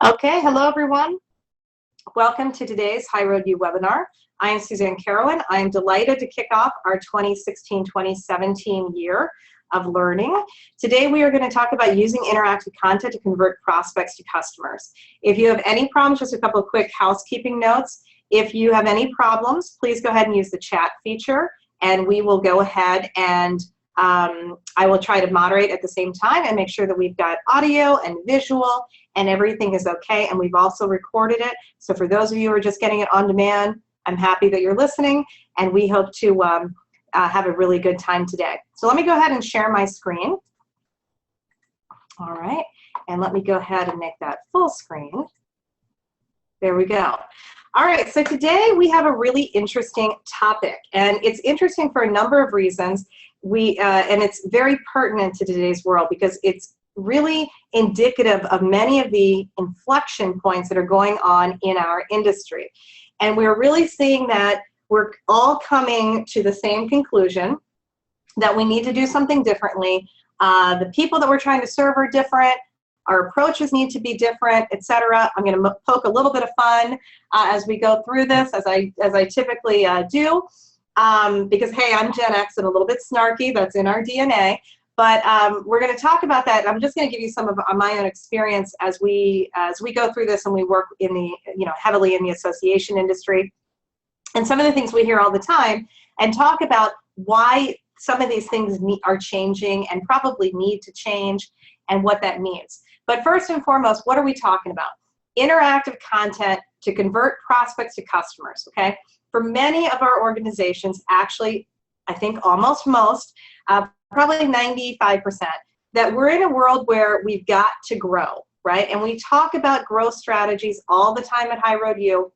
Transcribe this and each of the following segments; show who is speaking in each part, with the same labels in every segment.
Speaker 1: Okay, hello everyone. Welcome to today's HighRoad U webinar. I am Suzanne Carowin. I am delighted to kick off our 2016-2017 year of learning. Today we are going to talk about using interactive content to convert prospects to customers. If you have any problems, just a couple of quick housekeeping notes. If you have any problems, please go ahead and use the chat feature, and we will go ahead and I will try to moderate at the same time and make sure that we've got audio and visual and everything is okay, and we've also recorded it. So for those of you who are just getting it on demand, I'm happy that you're listening, and we hope to have a really good time today. So let me go ahead and share my screen. All right, and let me go ahead and make that full screen. There we go. All right, so today we have a really interesting topic, and it's interesting for a number of reasons. And it's very pertinent to today's world because it's really indicative of many of the inflection points that are going on in our industry. And we're really seeing that we're all coming to the same conclusion that we need to do something differently. The people that we're trying to serve are different. Our approaches need to be different, etc. I'm going to poke a little bit of fun as we go through this, as I typically do. Because, hey, I'm Gen X and a little bit snarky. That's in our DNA. But we're going to talk about that. I'm just going to give you some of my own experience as we go through this and we work in the, heavily in the association industry. And some of the things we hear all the time, and talk about why some of these things are changing and probably need to change and what that means. But first and foremost, what are we talking about? Interactive content to convert prospects to customers, okay? For many of our organizations, actually, I think almost most, probably 95%, that we're in a world where we've got to grow, right? And we talk about growth strategies all the time at HighRoad U.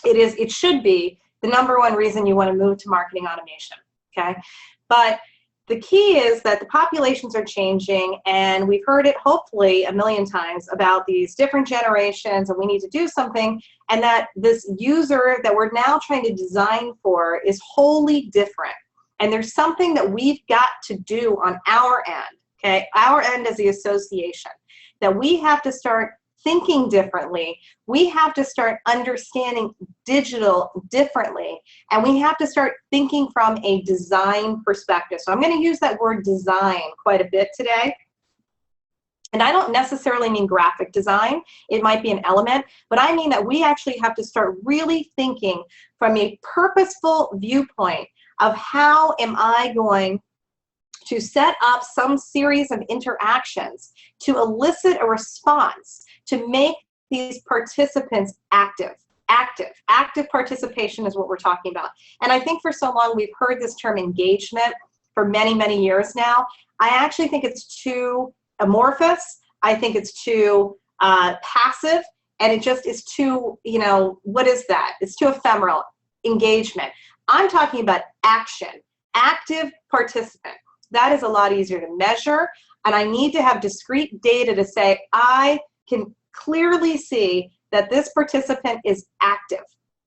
Speaker 1: It should be the #1 reason you want to move to marketing automation, okay? But the key is that the populations are changing, and we've heard it hopefully a million times about these different generations, and we need to do something, and that this user that we're now trying to design for is wholly different. And there's something that we've got to do on our end, okay? Our end as the association, that we have to start thinking differently. We have to start understanding digital differently, and we have to start thinking from a design perspective. So I'm going to use that word design quite a bit today. And I don't necessarily mean graphic design. It might be an element, but I mean that we actually have to start really thinking from a purposeful viewpoint of how am I going to set up some series of interactions to elicit a response, to make these participants active. Active participation is what we're talking about. And I think for so long we've heard this term engagement for many, many years now. I actually think it's too amorphous. I think it's too passive, and it just is too, what is that? It's too ephemeral. Engagement. I'm talking about action, active participant. That is a lot easier to measure, and I need to have discrete data to say I can clearly see that this participant is active,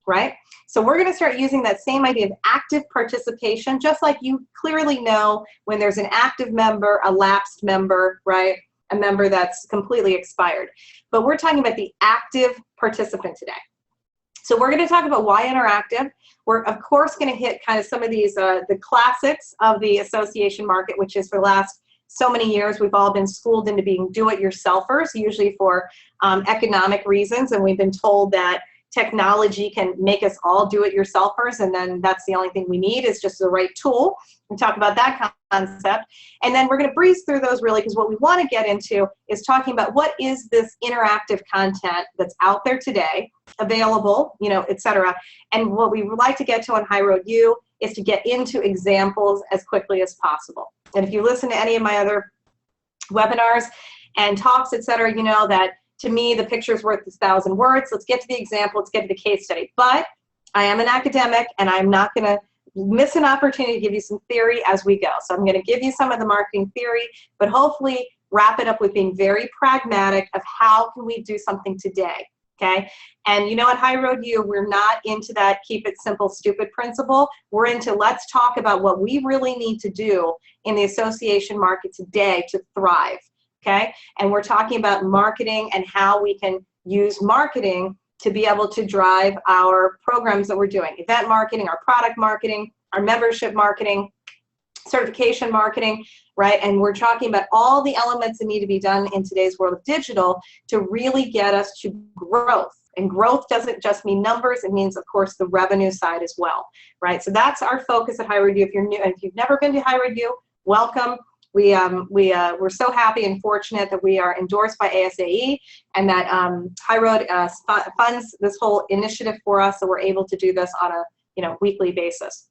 Speaker 1: right? So we're going to start using that same idea of active participation, just like you clearly know when there's an active member, a lapsed member, right? A member that's completely expired. But we're talking about the active participant today. So we're going to talk about why interactive. We're, of course, going to hit kind of some of these, the classics of the association market, which is for the last so many years, we've all been schooled into being do-it-yourselfers, usually for economic reasons, and we've been told that technology can make us all do-it-yourselfers, and then that's the only thing we need is just the right tool. We talk about that concept, and then we're going to breeze through those really, because what we want to get into is talking about what is this interactive content that's out there today, available, etc. And what we would like to get to on HighRoad U is to get into examples as quickly as possible. And if you listen to any of my other webinars and talks, etc., you know that to me, the picture is worth 1,000 words. Let's get to the example. Let's get to the case study. But I am an academic, and I'm not going to miss an opportunity to give you some theory as we go. So I'm going to give you some of the marketing theory, but hopefully wrap it up with being very pragmatic of how can we do something today, okay? And at HighRoad U, we're not into that keep it simple, stupid principle. We're into let's talk about what we really need to do in the association market today to thrive. Okay, and we're talking about marketing and how we can use marketing to be able to drive our programs that we're doing. Event marketing, our product marketing, our membership marketing, certification marketing, right? And we're talking about all the elements that need to be done in today's world of digital to really get us to growth. And growth doesn't just mean numbers, it means, of course, the revenue side as well, right? So that's our focus at HighRoad. If you're new, and if you've never been to HighRoad, welcome. We're so happy and fortunate that we are endorsed by ASAE and that HighRoad funds this whole initiative for us, so we're able to do this on a weekly basis.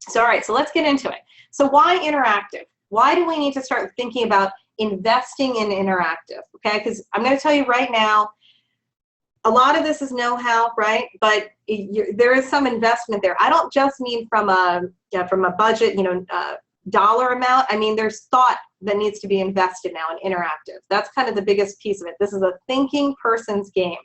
Speaker 1: So all right, so let's get into it. So why interactive? Why do we need to start thinking about investing in interactive? Okay, because I'm going to tell you right now, a lot of this is know-how, right? But there is some investment there. I don't just mean from a budget, dollar amount. I mean, there's thought that needs to be invested now in interactive. That's kind of the biggest piece of it. This is a thinking person's game.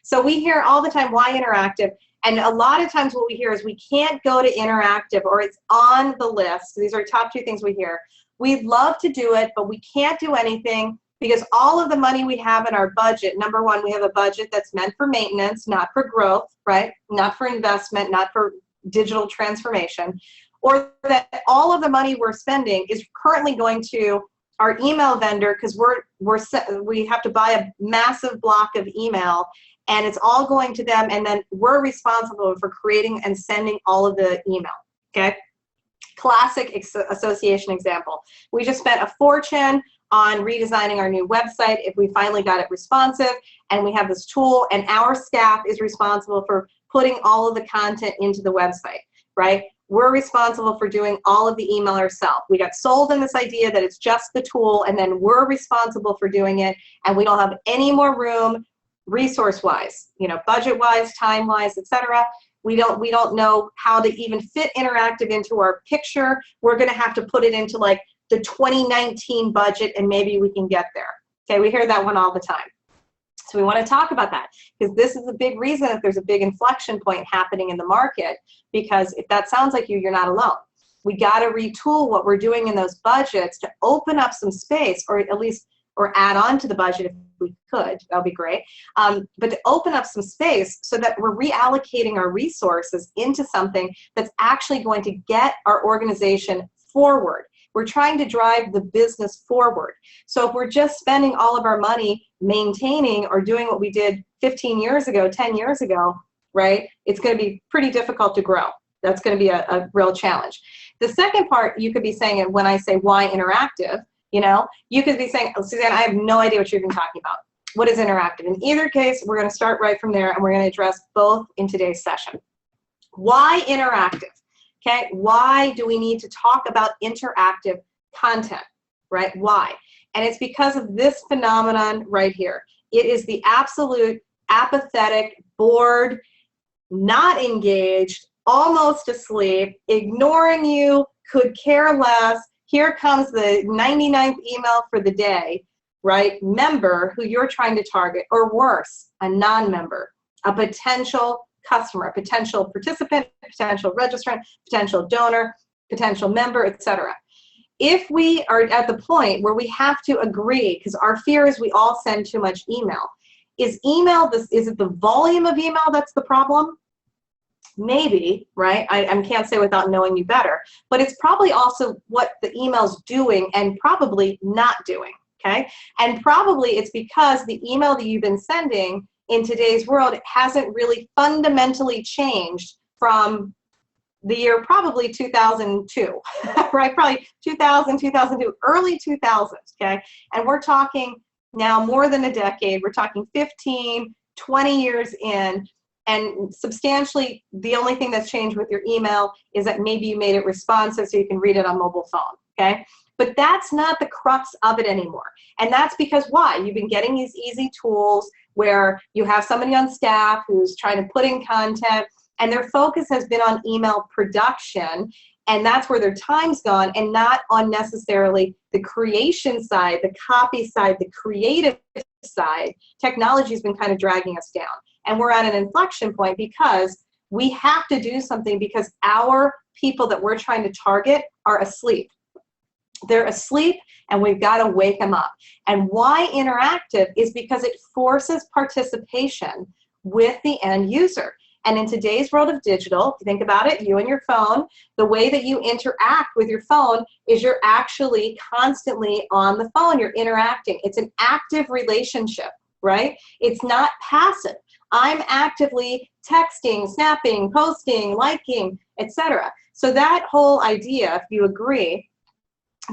Speaker 1: So we hear all the time, why interactive? And a lot of times what we hear is we can't go to interactive, or it's on the list. These are top two things we hear. We'd love to do it, but we can't do anything because all of the money we have in our budget, number one, we have a budget that's meant for maintenance, not for growth, right? Not for investment, not for digital transformation. Or that all of the money we're spending is currently going to our email vendor because we have to buy a massive block of email, and it's all going to them, and then we're responsible for creating and sending all of the email, okay? Classic association example. We just spent a fortune on redesigning our new website. If we finally got it responsive, and we have this tool, and our staff is responsible for putting all of the content into the website, right? We're responsible for doing all of the email ourselves. We got sold in this idea that it's just the tool, and then we're responsible for doing it, and we don't have any more room resource-wise, budget-wise, time-wise, etc. We don't know how to even fit interactive into our picture. We're going to have to put it into like the 2019 budget, and maybe we can get there. Okay, we hear that one all the time. So we want to talk about that because this is a big reason that there's a big inflection point happening in the market, because if that sounds like you're not alone. We got to retool what we're doing in those budgets to open up some space, or at least, or add on to the budget if we could. That would be great. But to open up some space so that we're reallocating our resources into something that's actually going to get our organization forward. We're trying to drive the business forward. So if we're just spending all of our money maintaining or doing what we did 15 years ago, 10 years ago, right, it's going to be pretty difficult to grow. That's going to be a real challenge. The second part, you could be saying, and when I say why interactive, you could be saying, oh, Suzanne, I have no idea what you're even talking about. What is interactive? In either case, we're going to start right from there, and we're going to address both in today's session. Why interactive? Okay, why do we need to talk about interactive content, right? Why? And it's because of this phenomenon right here. It is the absolute apathetic, bored, not engaged, almost asleep, ignoring you, could care less. Here comes the 99th email for the day, right? Member who you're trying to target, or worse, a non-member, a potential customer, a potential participant, potential registrant, potential donor, potential member, etc. If we are at the point where we have to agree, because our fear is we all send too much email. Is it the volume of email that's the problem? Maybe, right? I can't say without knowing you better, but it's probably also what the email's doing and probably not doing, okay? And probably it's because the email that you've been sending in today's world hasn't really fundamentally changed from the year probably 2002, right? Probably 2000, 2002, early 2000s, okay? And we're talking now more than a decade. We're talking 15, 20 years in, and substantially the only thing that's changed with your email is that maybe you made it responsive so you can read it on mobile phone, okay? But that's not the crux of it anymore. And that's because why? You've been getting these easy tools where you have somebody on staff who's trying to put in content, and their focus has been on email production, and that's where their time's gone, and not on necessarily the creation side, the copy side, the creative side. Technology's been kind of dragging us down. And we're at an inflection point because we have to do something because our people that we're trying to target are asleep. They're asleep and we've got to wake them up. And why interactive is because it forces participation with the end user. And in today's world of digital, if you think about it, you and your phone, the way that you interact with your phone is you're actually constantly on the phone, you're interacting. It's an active relationship, right? It's not passive. I'm actively texting, snapping, posting, liking, etc. So that whole idea, if you agree,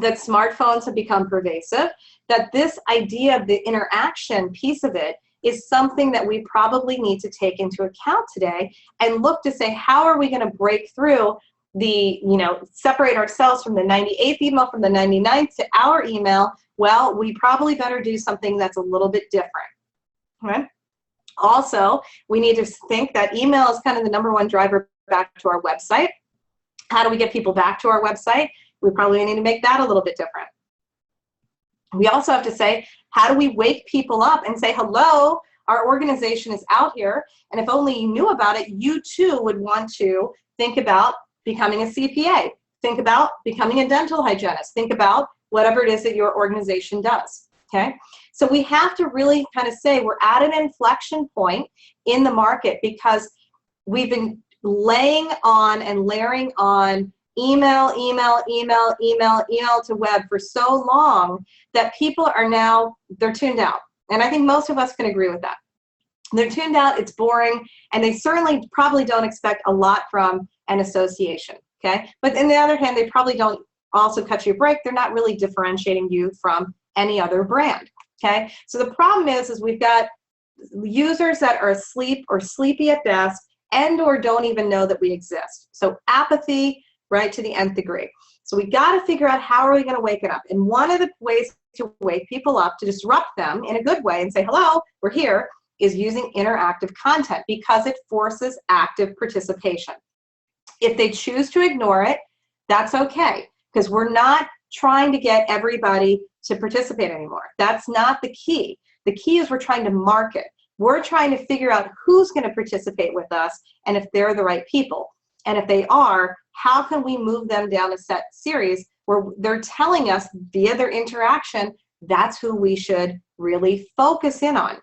Speaker 1: that smartphones have become pervasive, that this idea of the interaction piece of it is something that we probably need to take into account today and look to say, how are we going to break through the, separate ourselves from the 98th email, from the 99th to our email? Well, we probably better do something that's a little bit different, right? Also, we need to think that email is kind of the #1 driver back to our website. How do we get people back to our website? We probably need to make that a little bit different. We also have to say, how do we wake people up and say, hello, our organization is out here, and if only you knew about it, you too would want to think about becoming a CPA, think about becoming a dental hygienist, think about whatever it is that your organization does, okay? So we have to really kind of say we're at an inflection point in the market because we've been laying on and layering on email to web for so long that people are now, they're tuned out. And I think most of us can agree with that. They're tuned out, it's boring, and they certainly probably don't expect a lot from an association, okay? But on the other hand, they probably don't also cut you a break. They're not really differentiating you from any other brand, okay? So the problem is we've got users that are asleep or sleepy at best and or don't even know that we exist. So apathy, right, to the nth degree. So we got to figure out how are we going to wake it up. And one of the ways to wake people up, to disrupt them in a good way and say, hello, we're here, is using interactive content because it forces active participation. If they choose to ignore it, that's okay, because we're not trying to get everybody to participate anymore. That's not the key. The key is we're trying to market. We're trying to figure out who's going to participate with us and if they're the right people. And if they are, how can we move them down a set series where they're telling us via their interaction, that's who we should really focus in on.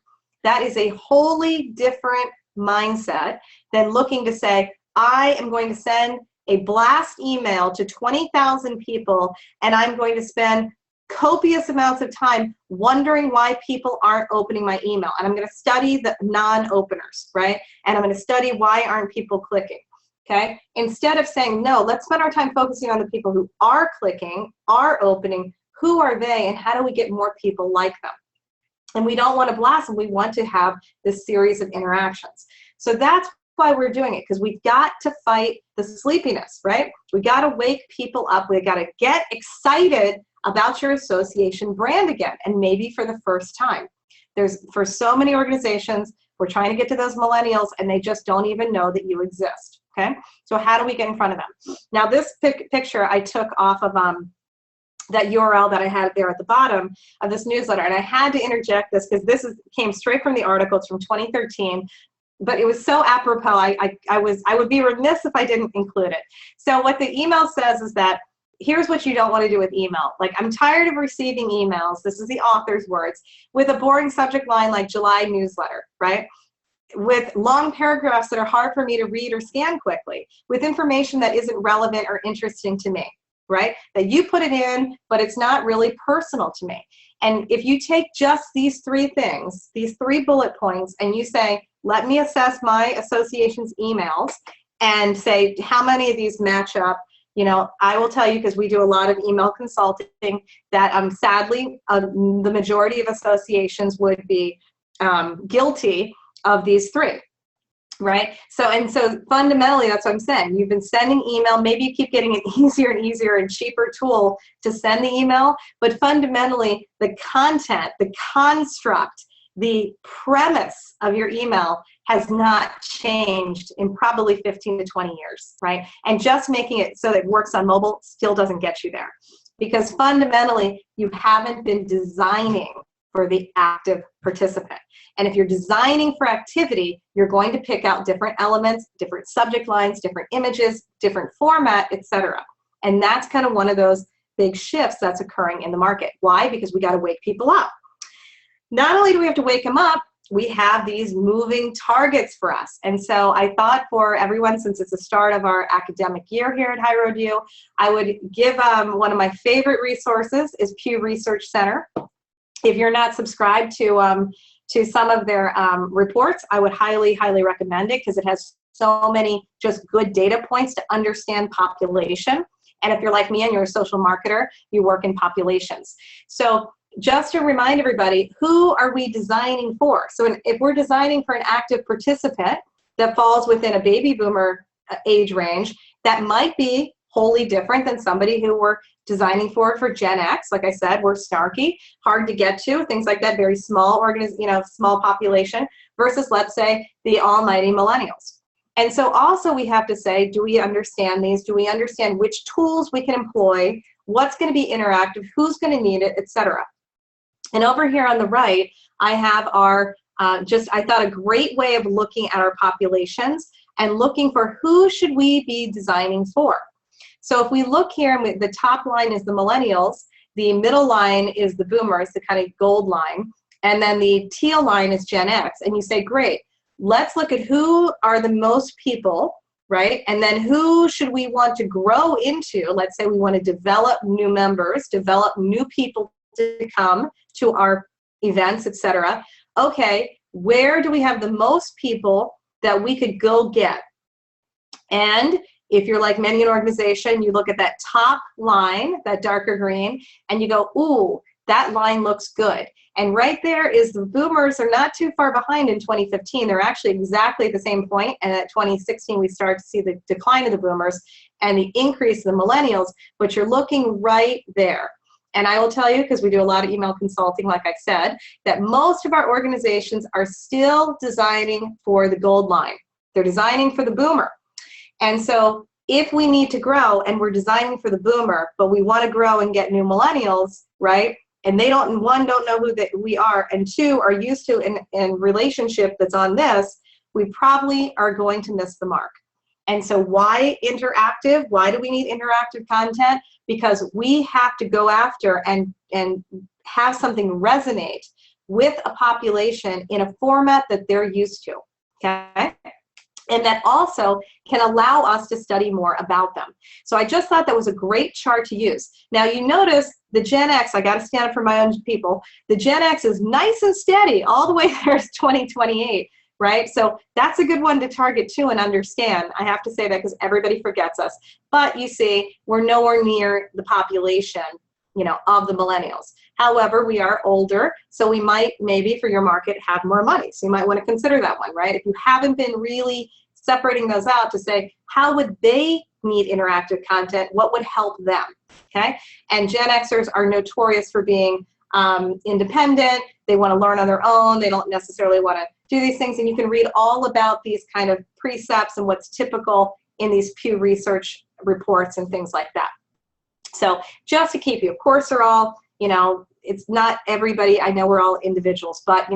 Speaker 1: That is a wholly different mindset than looking to say, I am going to send a blast email to 20,000 people and I'm going to spend copious amounts of time wondering why people aren't opening my email. And I'm going to study the non-openers, right? And I'm going to study why aren't people clicking. Okay, instead of saying, no, let's spend our time focusing on the people who are clicking, are opening, who are they, and how do we get more people like them? And we don't want to blast them. We want to have this series of interactions. So that's why we're doing it, because we've got to fight the sleepiness, right? We got to wake people up. We got to get excited about your association brand again, and maybe for the first time. For so many organizations, we're trying to get to those millennials, and they just don't even know that you exist. Okay, so how do we get in front of them? Now this picture I took off of that URL that I had there at the bottom of this newsletter, and I had to interject this because this came straight from the article. It's from 2013, but it was so apropos. I would be remiss if I didn't include it. So what the email says is that here's what you don't want to do with email. Like, I'm tired of receiving emails, this is the author's words, with a boring subject line like July newsletter, right? With long paragraphs that are hard for me to read or scan quickly, with information that isn't relevant or interesting to me, right? That you put it in, but it's not really personal to me. And if you take just these 3 things, these 3 bullet points, and you say, let me assess my association's emails and say, how many of these match up? I will tell you, because we do a lot of email consulting, that sadly, the majority of associations would be guilty of these 3, right? So fundamentally, that's what I'm saying. You've been sending email. Maybe you keep getting an easier and easier and cheaper tool to send the email, but fundamentally, the content, the construct, the premise of your email has not changed in probably 15 to 20 years, right? And just making it so that it works on mobile still doesn't get you there, because fundamentally, you haven't been designing for the active participant. And if you're designing for activity, you're going to pick out different elements, different subject lines, different images, different format, etc. And that's kind of one of those big shifts that's occurring in the market. Why? Because we got to wake people up. Not only do we have to wake them up, we have these moving targets for us. And so I thought for everyone, since it's the start of our academic year here at HighRoad U, I would give one of my favorite resources is Pew Research Center. If you're not subscribed to some of their reports, I would highly, highly recommend it because it has so many just good data points to understand population. And if you're like me and you're a social marketer, you work in populations. So just to remind everybody, who are we designing for? So if we're designing for an active participant that falls within a baby boomer age range, that might be wholly different than somebody who we're designing for Gen X. Like I said, we're snarky, hard to get to, things like that, very small small population, versus let's say the almighty millennials. And so also we have to say, do we understand these? Do we understand which tools we can employ? What's going to be interactive? Who's going to need it, etc. And over here on the right, I have our, I thought a great way of looking at our populations and looking for who should we be designing for. So if we look here, the top line is the millennials, the middle line is the boomers, the kind of gold line, and then the teal line is Gen X. And you say, great, let's look at who are the most people, right? And then who should we want to grow into? Let's say we want to develop new members, develop new people to come to our events, etc. Okay, where do we have the most people that we could go get? And if you're like many an organization, you look at that top line, that darker green, and you go, ooh, that line looks good. And right there is the boomers are not too far behind in 2015. They're actually exactly at the same point. And at 2016, we start to see the decline of the boomers and the increase in the millennials, but you're looking right there. And I will tell you, because we do a lot of email consulting, like I said, that most of our organizations are still designing for the gold line. They're designing for the boomer. And so if we need to grow and we're designing for the boomer, but we want to grow and get new millennials, right? And they don't, one, don't know who we are, and two, are used to in relationship that's on this, we probably are going to miss the mark. And so why interactive? Why do we need interactive content? Because we have to go after and have something resonate with a population in a format that they're used to, okay? And that also can allow us to study more about them. So I just thought that was a great chart to use. Now you notice the Gen X, I gotta stand up for my own people, the Gen X is nice and steady all the way there to 2028. Right? So that's a good one to target too and understand. I have to say that because everybody forgets us. But you see, we're nowhere near the population, of the millennials. However, we are older, so we might maybe for your market have more money. So you might want to consider that one, right? If you haven't been really separating those out to say, how would they need interactive content? What would help them? Okay? And Gen Xers are notorious for being independent. They want to learn on their own. They don't necessarily want to do these things, and you can read all about these kind of precepts and what's typical in these Pew Research reports and things like that. So just to keep you, of course, they're all, it's not everybody. I know we're all individuals, but,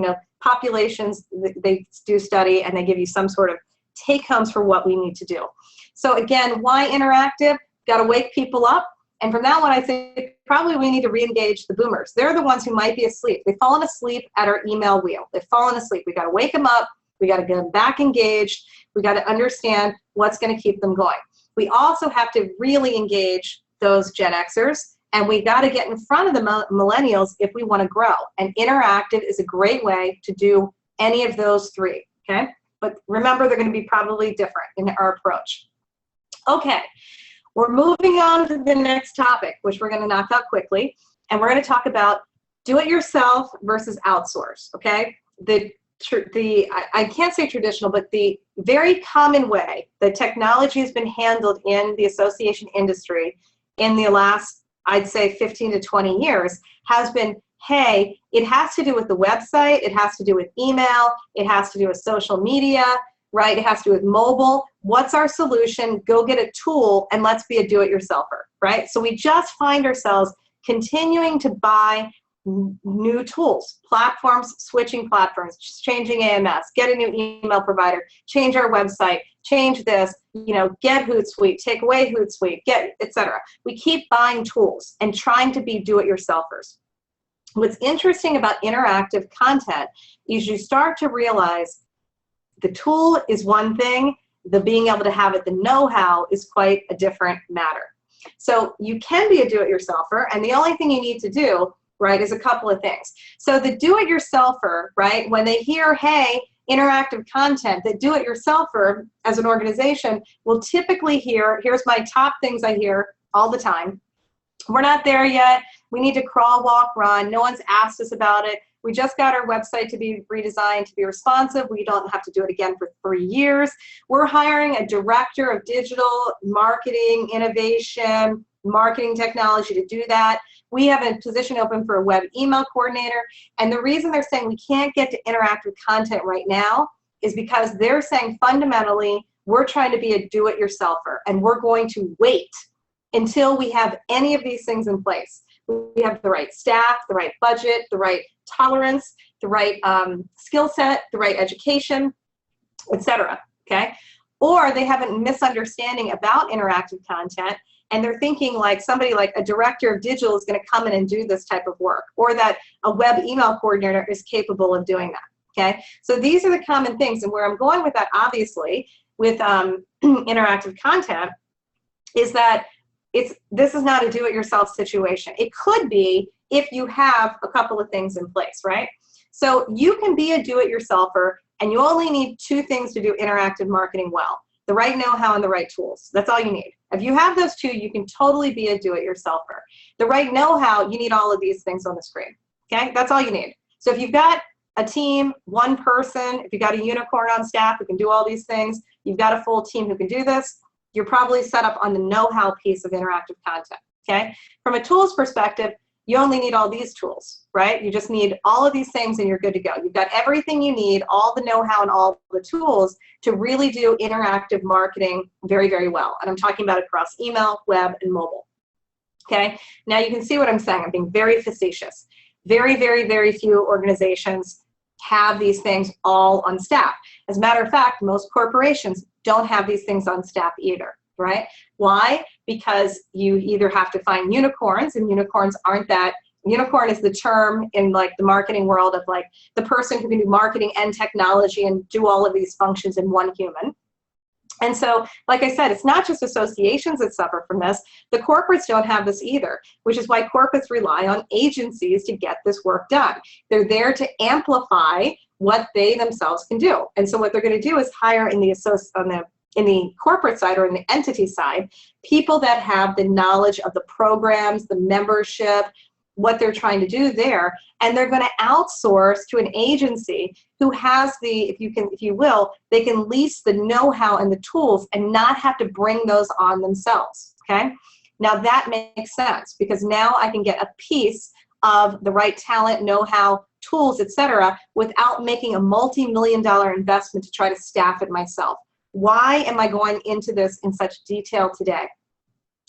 Speaker 1: populations, they do study and they give you some sort of take-homes for what we need to do. So again, why interactive? Got to wake people up. And from that one, I think probably we need to re-engage the boomers. They're the ones who might be asleep. They've fallen asleep at our email wheel. They've fallen asleep. We got to wake them up. We got to get them back engaged. We got to understand what's going to keep them going. We also have to really engage those Gen Xers, and we got to get in front of the millennials if we want to grow. And interactive is a great way to do any of those three, okay? But remember, they're going to be probably different in our approach. Okay. We're moving on to the next topic, which we're going to knock out quickly, and we're going to talk about do-it-yourself versus outsource, okay? I can't say traditional, but the very common way that technology has been handled in the association industry in the last, I'd say, 15 to 20 years has been, hey, it has to do with the website, it has to do with email, it has to do with social media, right? It has to do with mobile. What's our solution? Go get a tool and let's be a do-it-yourselfer, right? So we just find ourselves continuing to buy new tools, platforms, switching platforms, just changing AMS, get a new email provider, change our website, change this, you know, get Hootsuite, take away Hootsuite, get, etc. We keep buying tools and trying to be do-it-yourselfers. What's interesting about interactive content is you start to realize the tool is one thing, the being able to have it, the know-how is quite a different matter. So you can be a do-it-yourselfer, and the only thing you need to do, right, is a couple of things. So the do-it-yourselfer, right, when they hear, hey, interactive content, the do-it-yourselfer as an organization will typically hear, here's my top things I hear all the time. We're not there yet. We need to crawl, walk, run. No one's asked us about it. We just got our website to be redesigned to be responsive. We don't have to do it again for 3 years. We're hiring a director of digital marketing, innovation, marketing technology to do that. We have a position open for a web email coordinator. And the reason they're saying we can't get to interactive content right now is because they're saying fundamentally, we're trying to be a do-it-yourselfer, and we're going to wait until we have any of these things in place. We have the right staff, the right budget, the right tolerance, the right skill set, the right education, etc. Okay? Or they have a misunderstanding about interactive content, and they're thinking like somebody like a director of digital is going to come in and do this type of work, or that a web email coordinator is capable of doing that. Okay? So these are the common things, and where I'm going with that, obviously, with interactive content, is that this is not a do-it-yourself situation. It could be if you have a couple of things in place, right? So you can be a do-it-yourselfer, and you only need 2 things to do interactive marketing well: the right know-how and the right tools. That's all you need. If you have those 2, you can totally be a do-it-yourselfer. The right know-how, you need all of these things on the screen, okay? That's all you need. So if you've got a team, 1 person, if you've got a unicorn on staff who can do all these things, you've got a full team who can do this, you're probably set up on the know-how piece of interactive content, okay? From a tools perspective, you only need all these tools, right? You just need all of these things and you're good to go. You've got everything you need, all the know-how and all the tools to really do interactive marketing very, very well. And I'm talking about across email, web, and mobile, okay? Now you can see what I'm saying. I'm being very facetious. Very, very, very few organizations have these things all on staff. As a matter of fact, most corporations don't have these things on staff either, right? Why? Because you either have to find unicorns, and unicorns aren't that, unicorn is the term in like the marketing world of like the person who can do marketing and technology and do all of these functions in one human. And so, like I said, it's not just associations that suffer from this. The corporates don't have this either, which is why corporates rely on agencies to get this work done. They're there to amplify what they themselves can do. And so what they're going to do is hire in the corporate side or in the entity side, people that have the knowledge of the programs, the membership, what they're trying to do there, and they're going to outsource to an agency who has the, if you will, they can lease the know-how and the tools and not have to bring those on themselves, okay? Now that makes sense, because now I can get a piece of the right talent, know-how, tools, etc., without making a multi-million-dollar investment to try to staff it myself. Why am I going into this in such detail today?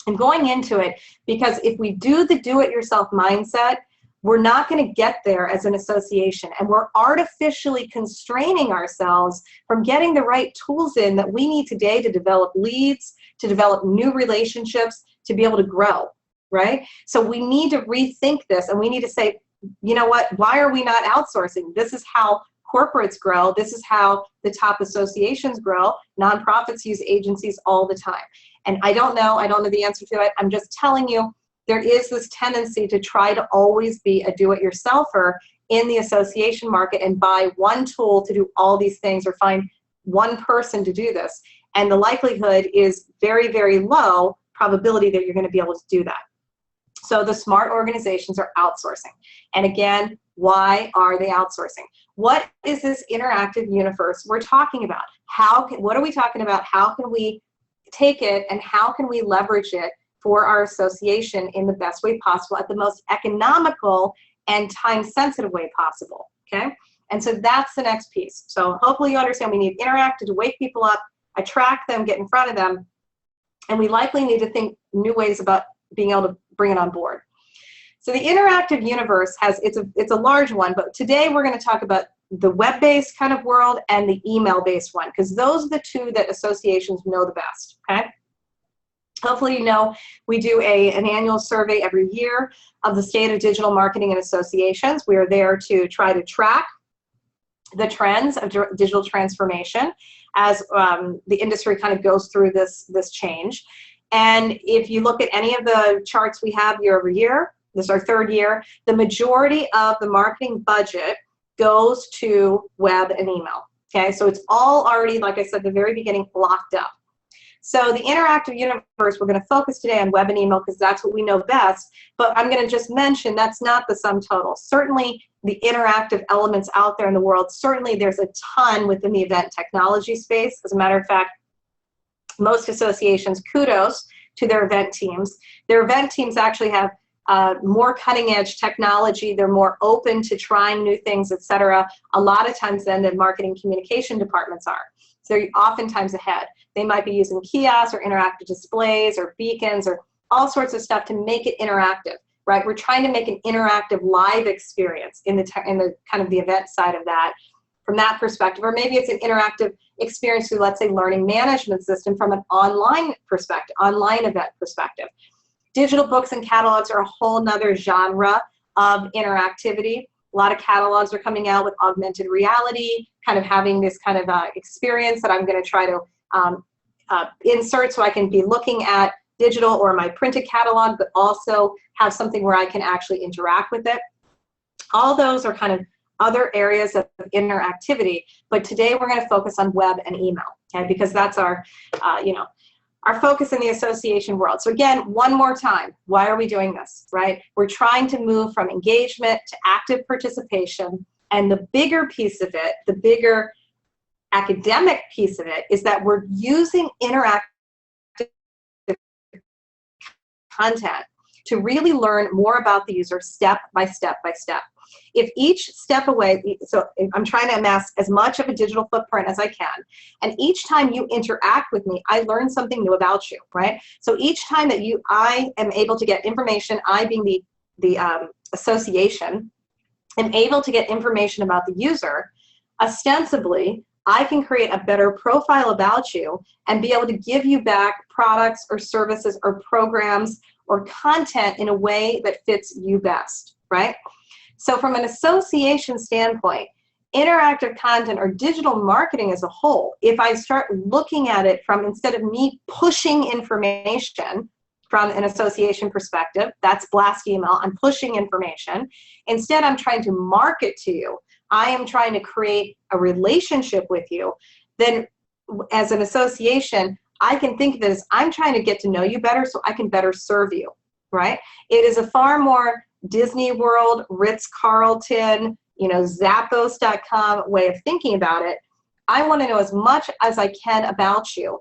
Speaker 1: I'm going into it because if we do the do-it-yourself mindset, we're not going to get there as an association, and we're artificially constraining ourselves from getting the right tools in that we need today to develop leads, to develop new relationships, to be able to grow, right? So we need to rethink this, and we need to say, you know what, why are we not outsourcing? This is how corporates grow. This is how the top associations grow. Nonprofits use agencies all the time. And I don't know the answer to it. I'm just telling you, there is this tendency to try to always be a do-it-yourselfer in the association market and buy one tool to do all these things, or find one person to do this. And the likelihood is very, very low probability that you're going to be able to do that. So the smart organizations are outsourcing. And again, why are they outsourcing? What is this interactive universe we're talking about? What are we talking about? How can we take it, and how can we leverage it for our association in the best way possible, at the most economical and time-sensitive way possible, okay? And so that's the next piece. So hopefully you understand we need interactive to wake people up, attract them, get in front of them, and we likely need to think new ways about being able to bring it on board. So the interactive universe it's a large one, but today we're going to talk about the web-based kind of world and the email-based one, because those are the two that associations know the best, okay? Hopefully you know we do an annual survey every year of the state of digital marketing and associations. We are there to try to track the trends of digital transformation as the industry kind of goes through this change. And if you look at any of the charts we have year over year, this is our third year, the majority of the marketing budget goes to web and email. Okay, so it's all already, like I said at the very beginning, locked up. So the interactive universe, we're going to focus today on web and email because that's what we know best, but I'm going to just mention that's not the sum total. Certainly the interactive elements out there in the world, certainly there's a ton within the event technology space. As a matter of fact, most associations, kudos to their event teams. Their event teams actually have more cutting edge technology. They're more open to trying new things, etc. a lot of times than the marketing communication departments are. So they're oftentimes ahead. They might be using kiosks or interactive displays or beacons or all sorts of stuff to make it interactive, right? We're trying to make an interactive live experience in the kind of the event side of that from that perspective, or maybe it's an interactive experience through, let's say, learning management system from an online perspective, online event perspective. Digital books and catalogs are a whole nother genre of interactivity. A lot of catalogs are coming out with augmented reality, kind of having this kind of experience that I'm going to try to insert so I can be looking at digital or my printed catalog, but also have something where I can actually interact with it. All those are kind of other areas of interactivity, but today we're going to focus on web and email, okay? Because that's our, our focus in the association world. So again, one more time, why are we doing this, right? We're trying to move from engagement to active participation, and the bigger piece of it, the bigger academic piece of it, is that we're using interactive content to really learn more about the user step by step by step. If each step away, so I'm trying to amass as much of a digital footprint as I can, and each time you interact with me, I learn something new about you, right? So each time that I am able to get information, I being the association, am able to get information about the user, ostensibly, I can create a better profile about you and be able to give you back products or services or programs or content in a way that fits you best, right? So from an association standpoint, interactive content or digital marketing as a whole, if I start looking at it from, instead of me pushing information from an association perspective, that's blast email, I'm pushing information. Instead, I'm trying to market to you. I am trying to create a relationship with you. Then as an association, I can think of it as I'm trying to get to know you better so I can better serve you, right? It is a far more Disney World, Ritz-Carlton, Zappos.com way of thinking about it. I want to know as much as I can about you.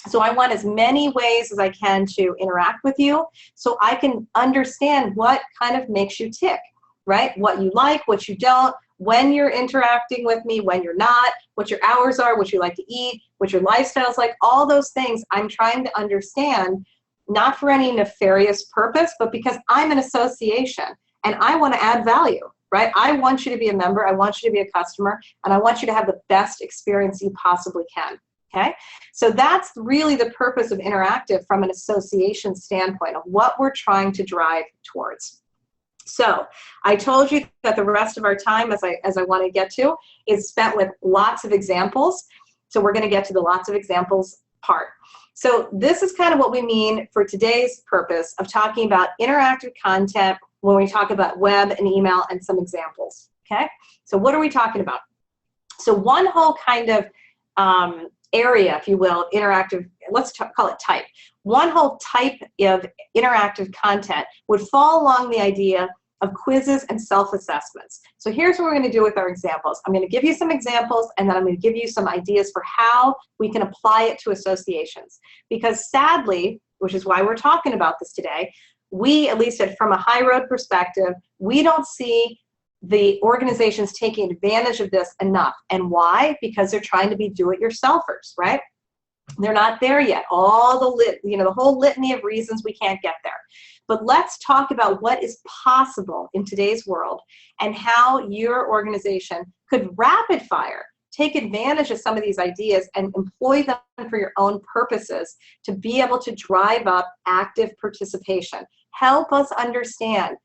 Speaker 1: So I want as many ways as I can to interact with you so I can understand what kind of makes you tick, right? What you like, what you don't, when you're interacting with me, when you're not, what your hours are, what you like to eat, what your lifestyle's like, all those things I'm trying to understand, not for any nefarious purpose, but because I'm an association and I want to add value, right? I want you to be a member, I want you to be a customer, and I want you to have the best experience you possibly can, okay? So that's really the purpose of interactive from an association standpoint of what we're trying to drive towards. So I told you that the rest of our time, as I want to get to, is spent with lots of examples. So we're going to get to the lots of examples part. So this is kind of what we mean for today's purpose of talking about interactive content when we talk about web and email and some examples, okay? So what are we talking about? So one whole kind of area, if you will, interactive, let's call it type. One whole type of interactive content would fall along the idea of quizzes and self-assessments. So here's what we're going to do with our examples. I'm going to give you some examples, and then I'm going to give you some ideas for how we can apply it to associations. Because sadly, which is why we're talking about this today, we, at least from a HighRoad perspective, we don't see the organizations taking advantage of this enough. And why? Because they're trying to be do-it-yourselfers, right? They're not there yet. All the whole litany of reasons we can't get there. But let's talk about what is possible in today's world and how your organization could rapid fire take advantage of some of these ideas and employ them for your own purposes to be able to drive up active participation. Help us understand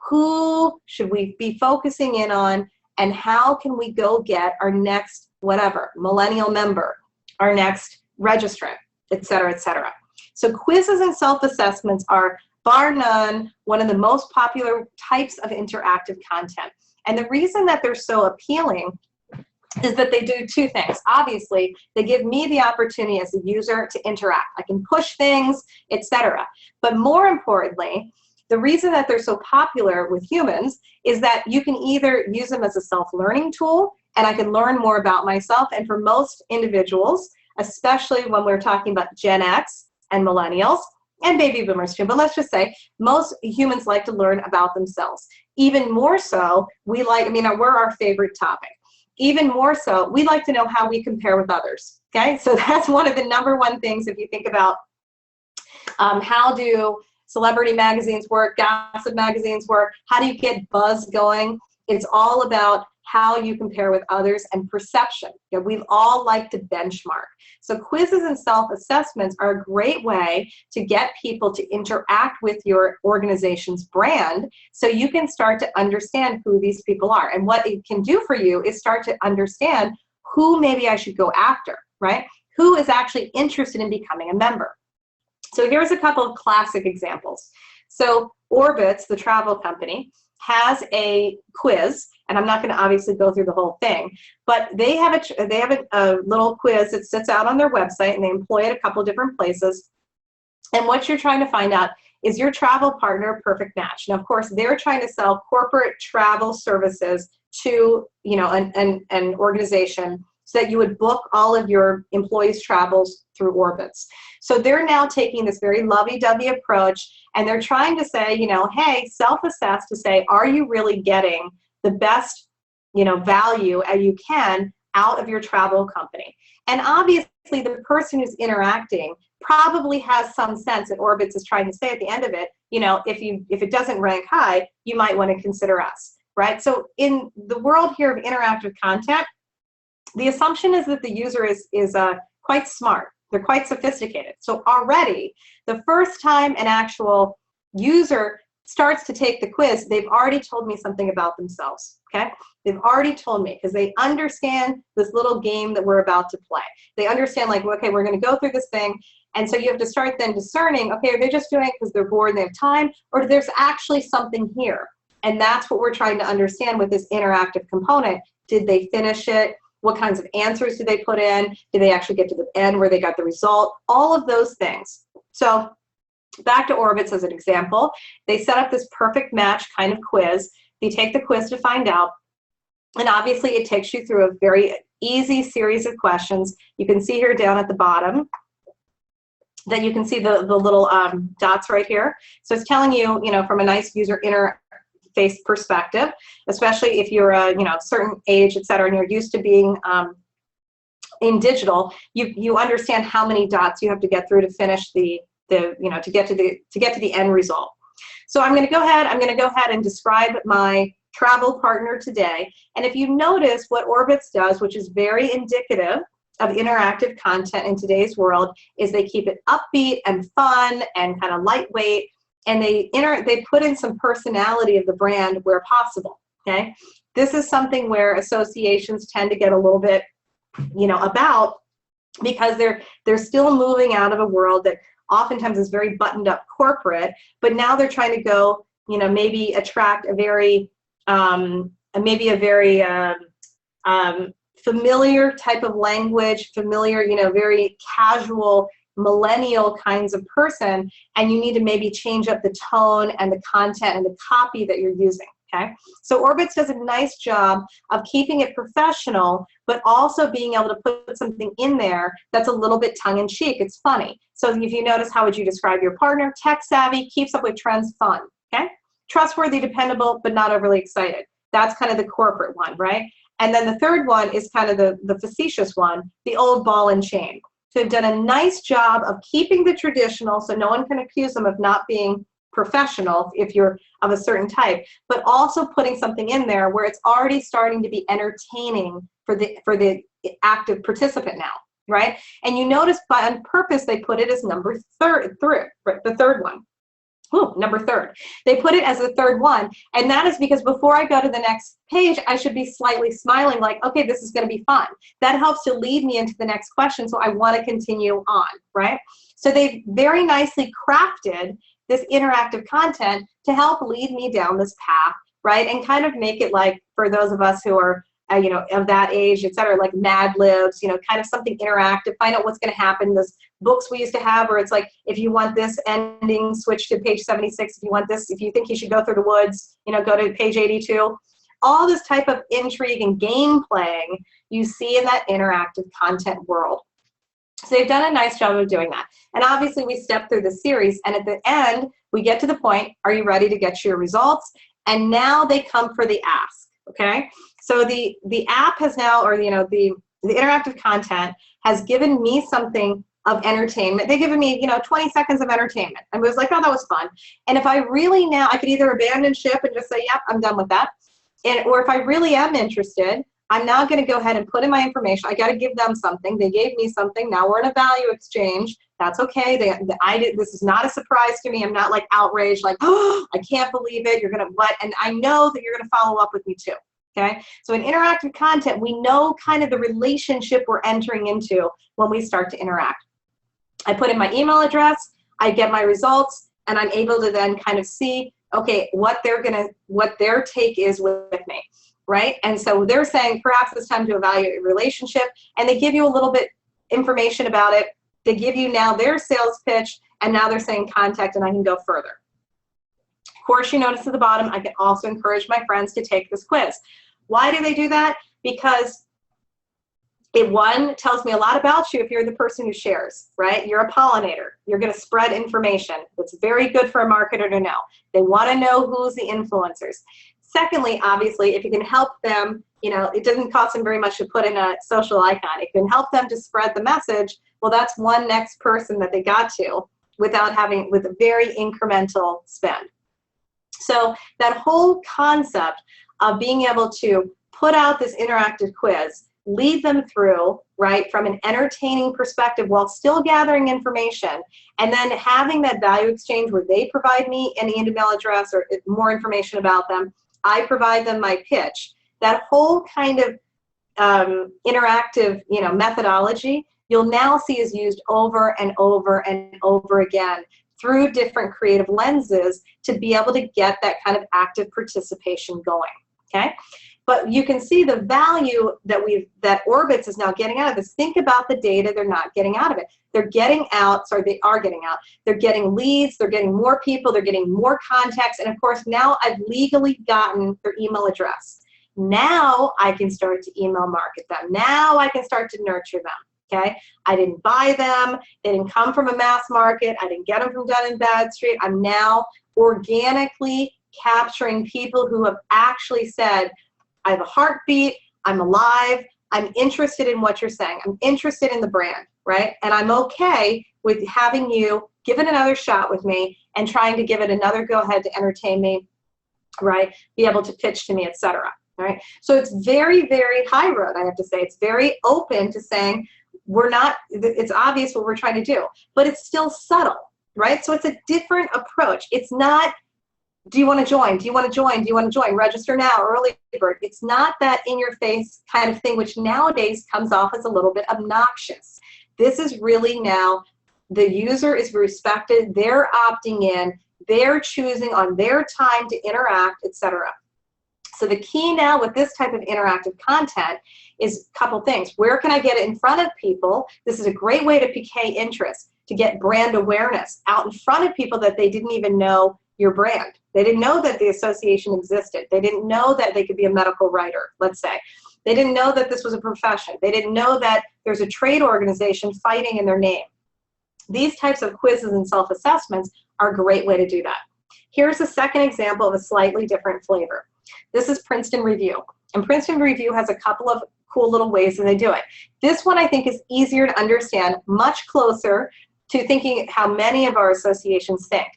Speaker 1: who should we be focusing in on and how can we go get our next whatever, millennial member, our next registrant, et cetera, et cetera. So quizzes and self-assessments are, bar none, one of the most popular types of interactive content. And the reason that they're so appealing is that they do two things. Obviously, they give me the opportunity as a user to interact. I can push things, etc. But more importantly, the reason that they're so popular with humans is that you can either use them as a self-learning tool, and I can learn more about myself. And for most individuals, especially when we're talking about Gen X and millennials, and baby boomers too, but let's just say most humans like to learn about themselves. Even more so, we're our favorite topic. Even more so, we like to know how we compare with others, okay? So that's one of the #1 things if you think about how do celebrity magazines work, gossip magazines work, how do you get buzz going? It's all about how you compare with others and perception. We've all like to benchmark. So quizzes and self-assessments are a great way to get people to interact with your organization's brand so you can start to understand who these people are. And what it can do for you is start to understand who maybe I should go after, right? Who is actually interested in becoming a member. So here's a couple of classic examples. So Orbitz, the travel company, has a quiz, and I'm not going to obviously go through the whole thing, but they have a little quiz that sits out on their website, and they employ it a couple of different places. And what you're trying to find out is your travel partner a perfect match. Now, of course, they're trying to sell corporate travel services to an organization so that you would book all of your employees' travels through Orbitz. So they're now taking this very lovey-dovey approach, and they're trying to say, hey, self-assess to say, are you really getting the best, value as you can out of your travel company? And obviously, the person who's interacting probably has some sense that Orbitz is trying to say at the end of it, if it doesn't rank high, you might want to consider us, right? So in the world here of interactive content, the assumption is that the user is quite smart. They're quite sophisticated. So already, the first time an actual user starts to take the quiz, they've already told me something about themselves, okay? They've already told me because they understand this little game that we're about to play. They understand, like, okay, we're going to go through this thing, and so you have to start then discerning, okay, are they just doing it because they're bored and they have time, or there's actually something here? And that's what we're trying to understand with this interactive component. Did they finish it? What kinds of answers did they put in? Did they actually get to the end where they got the result? All of those things. So back to Orbitz as an example. They set up this perfect match kind of quiz. You take the quiz to find out. And obviously, it takes you through a very easy series of questions. You can see here down at the bottom that you can see the little dots right here. So it's telling you, from a nice user interface perspective, especially if you're a certain age, et cetera, and you're used to being in digital, you understand how many dots you have to get through to finish to get to the end result. So I'm going to go ahead and describe my travel partner today. And if you notice what Orbitz does, which is very indicative of interactive content in today's world, is they keep it upbeat and fun and kind of lightweight, and they put in some personality of the brand where possible, okay? This is something where associations tend to get a little bit, about, because they're still moving out of a world that oftentimes is very buttoned up corporate, but now they're trying to go, maybe attract a very, familiar type of language, very casual, millennial kinds of person, and you need to maybe change up the tone and the content and the copy that you're using, okay? So Orbitz does a nice job of keeping it professional, but also being able to put something in there that's a little bit tongue-in-cheek. It's funny. So if you notice, how would you describe your partner? Tech-savvy, keeps up with trends, fun, okay? Trustworthy, dependable, but not overly excited. That's kind of the corporate one, right? And then the third one is kind of the facetious one, the old ball and chain. So they've done a nice job of keeping the traditional, so no one can accuse them of not being professional if you're of a certain type, but also putting something in there where it's already starting to be entertaining for the active participant now, right? And you notice on purpose they put it as number the third one. Ooh, number third. They put it as the third one, and that is because before I go to the next page, I should be slightly smiling like, okay, this is going to be fun. That helps to lead me into the next question, so I want to continue on, right? So they've very nicely crafted this interactive content to help lead me down this path, right? And kind of make it like, for those of us who are you know, of that age, et cetera, like Mad Libs, you know, kind of something interactive, find out what's going to happen. Those books we used to have where it's like, if you want this ending, switch to page 76. If you want this, if you think he should go through the woods, you know, go to page 82. All this type of intrigue and game playing you see in that interactive content world. So they've done a nice job of doing that. And obviously we step through the series, and at the end, we get to the point, are you ready to get your results? And now they come for the ask, okay? So the app has now, or you know, the interactive content has given me something of entertainment. They've given me, you know, 20 seconds of entertainment. I was like, oh, that was fun. And if I really now, I could either abandon ship and just say, yep, I'm done with that. Or if I really am interested, I'm now going to go ahead and put in my information. I got to give them something. They gave me something. Now we're in a value exchange. That's okay. This is not a surprise to me. I'm not like outraged, like, oh, I can't believe it. You're going to what? And I know that you're going to follow up with me too. Okay. So in interactive content, we know kind of the relationship we're entering into when we start to interact. I put in my email address, I get my results, and I'm able to then kind of see, okay, what their take is with me. Right? And so they're saying perhaps it's time to evaluate a relationship, and they give you a little bit information about it. They give you now their sales pitch, and now they're saying contact, and I can go further. Of course, you notice at the bottom, I can also encourage my friends to take this quiz. Why do they do that? Because it, one, tells me a lot about you if you're the person who shares, right? You're a pollinator. You're going to spread information. It's very good for a marketer to know. They want to know who's the influencers. Secondly, obviously, if you can help them, you know, it doesn't cost them very much to put in a social icon. It can help them to spread the message. Well, that's one next person that they got to with a very incremental spend. So that whole concept of being able to put out this interactive quiz, lead them through, right, from an entertaining perspective while still gathering information, and then having that value exchange where they provide me an email address or more information about them, I provide them my pitch. That whole kind of interactive, you know, methodology, you'll now see is used over and over and over again through different creative lenses to be able to get that kind of active participation going, okay? But you can see the value that Orbitz is now getting out of this. Think about the data they're not getting out of it. They're getting out, sorry, they are getting out. They're getting leads, they're getting more people, they're getting more contacts, and of course now I've legally gotten their email address. Now I can start to email market them. Now I can start to nurture them, okay? I didn't buy them, they didn't come from a mass market, I didn't get them from Dun & Bradstreet. I'm now organically capturing people who have actually said, I have a heartbeat, I'm alive, I'm interested in what you're saying, I'm interested in the brand, right? And I'm okay with having you give it another shot with me and trying to give it another go ahead to entertain me, right? Be able to pitch to me, etc. Right? So it's very, very high road, I have to say. It's very open to saying it's obvious what we're trying to do, but it's still subtle, right? So it's a different approach. It's not, do you want to join? Do you want to join? Do you want to join? Register now, early bird. It's not that in-your-face kind of thing, which nowadays comes off as a little bit obnoxious. This is really now, the user is respected, they're opting in, they're choosing on their time to interact, etc. So the key now with this type of interactive content is a couple things. Where can I get it in front of people? This is a great way to pique interest, to get brand awareness out in front of people that they didn't even know your brand. They didn't know that the association existed. They didn't know that they could be a medical writer, let's say. They didn't know that this was a profession. They didn't know that there's a trade organization fighting in their name. These types of quizzes and self-assessments are a great way to do that. Here's a second example of a slightly different flavor. This is Princeton Review. And Princeton Review has a couple of cool little ways that they do it. This one I think is easier to understand, much closer to thinking how many of our associations think.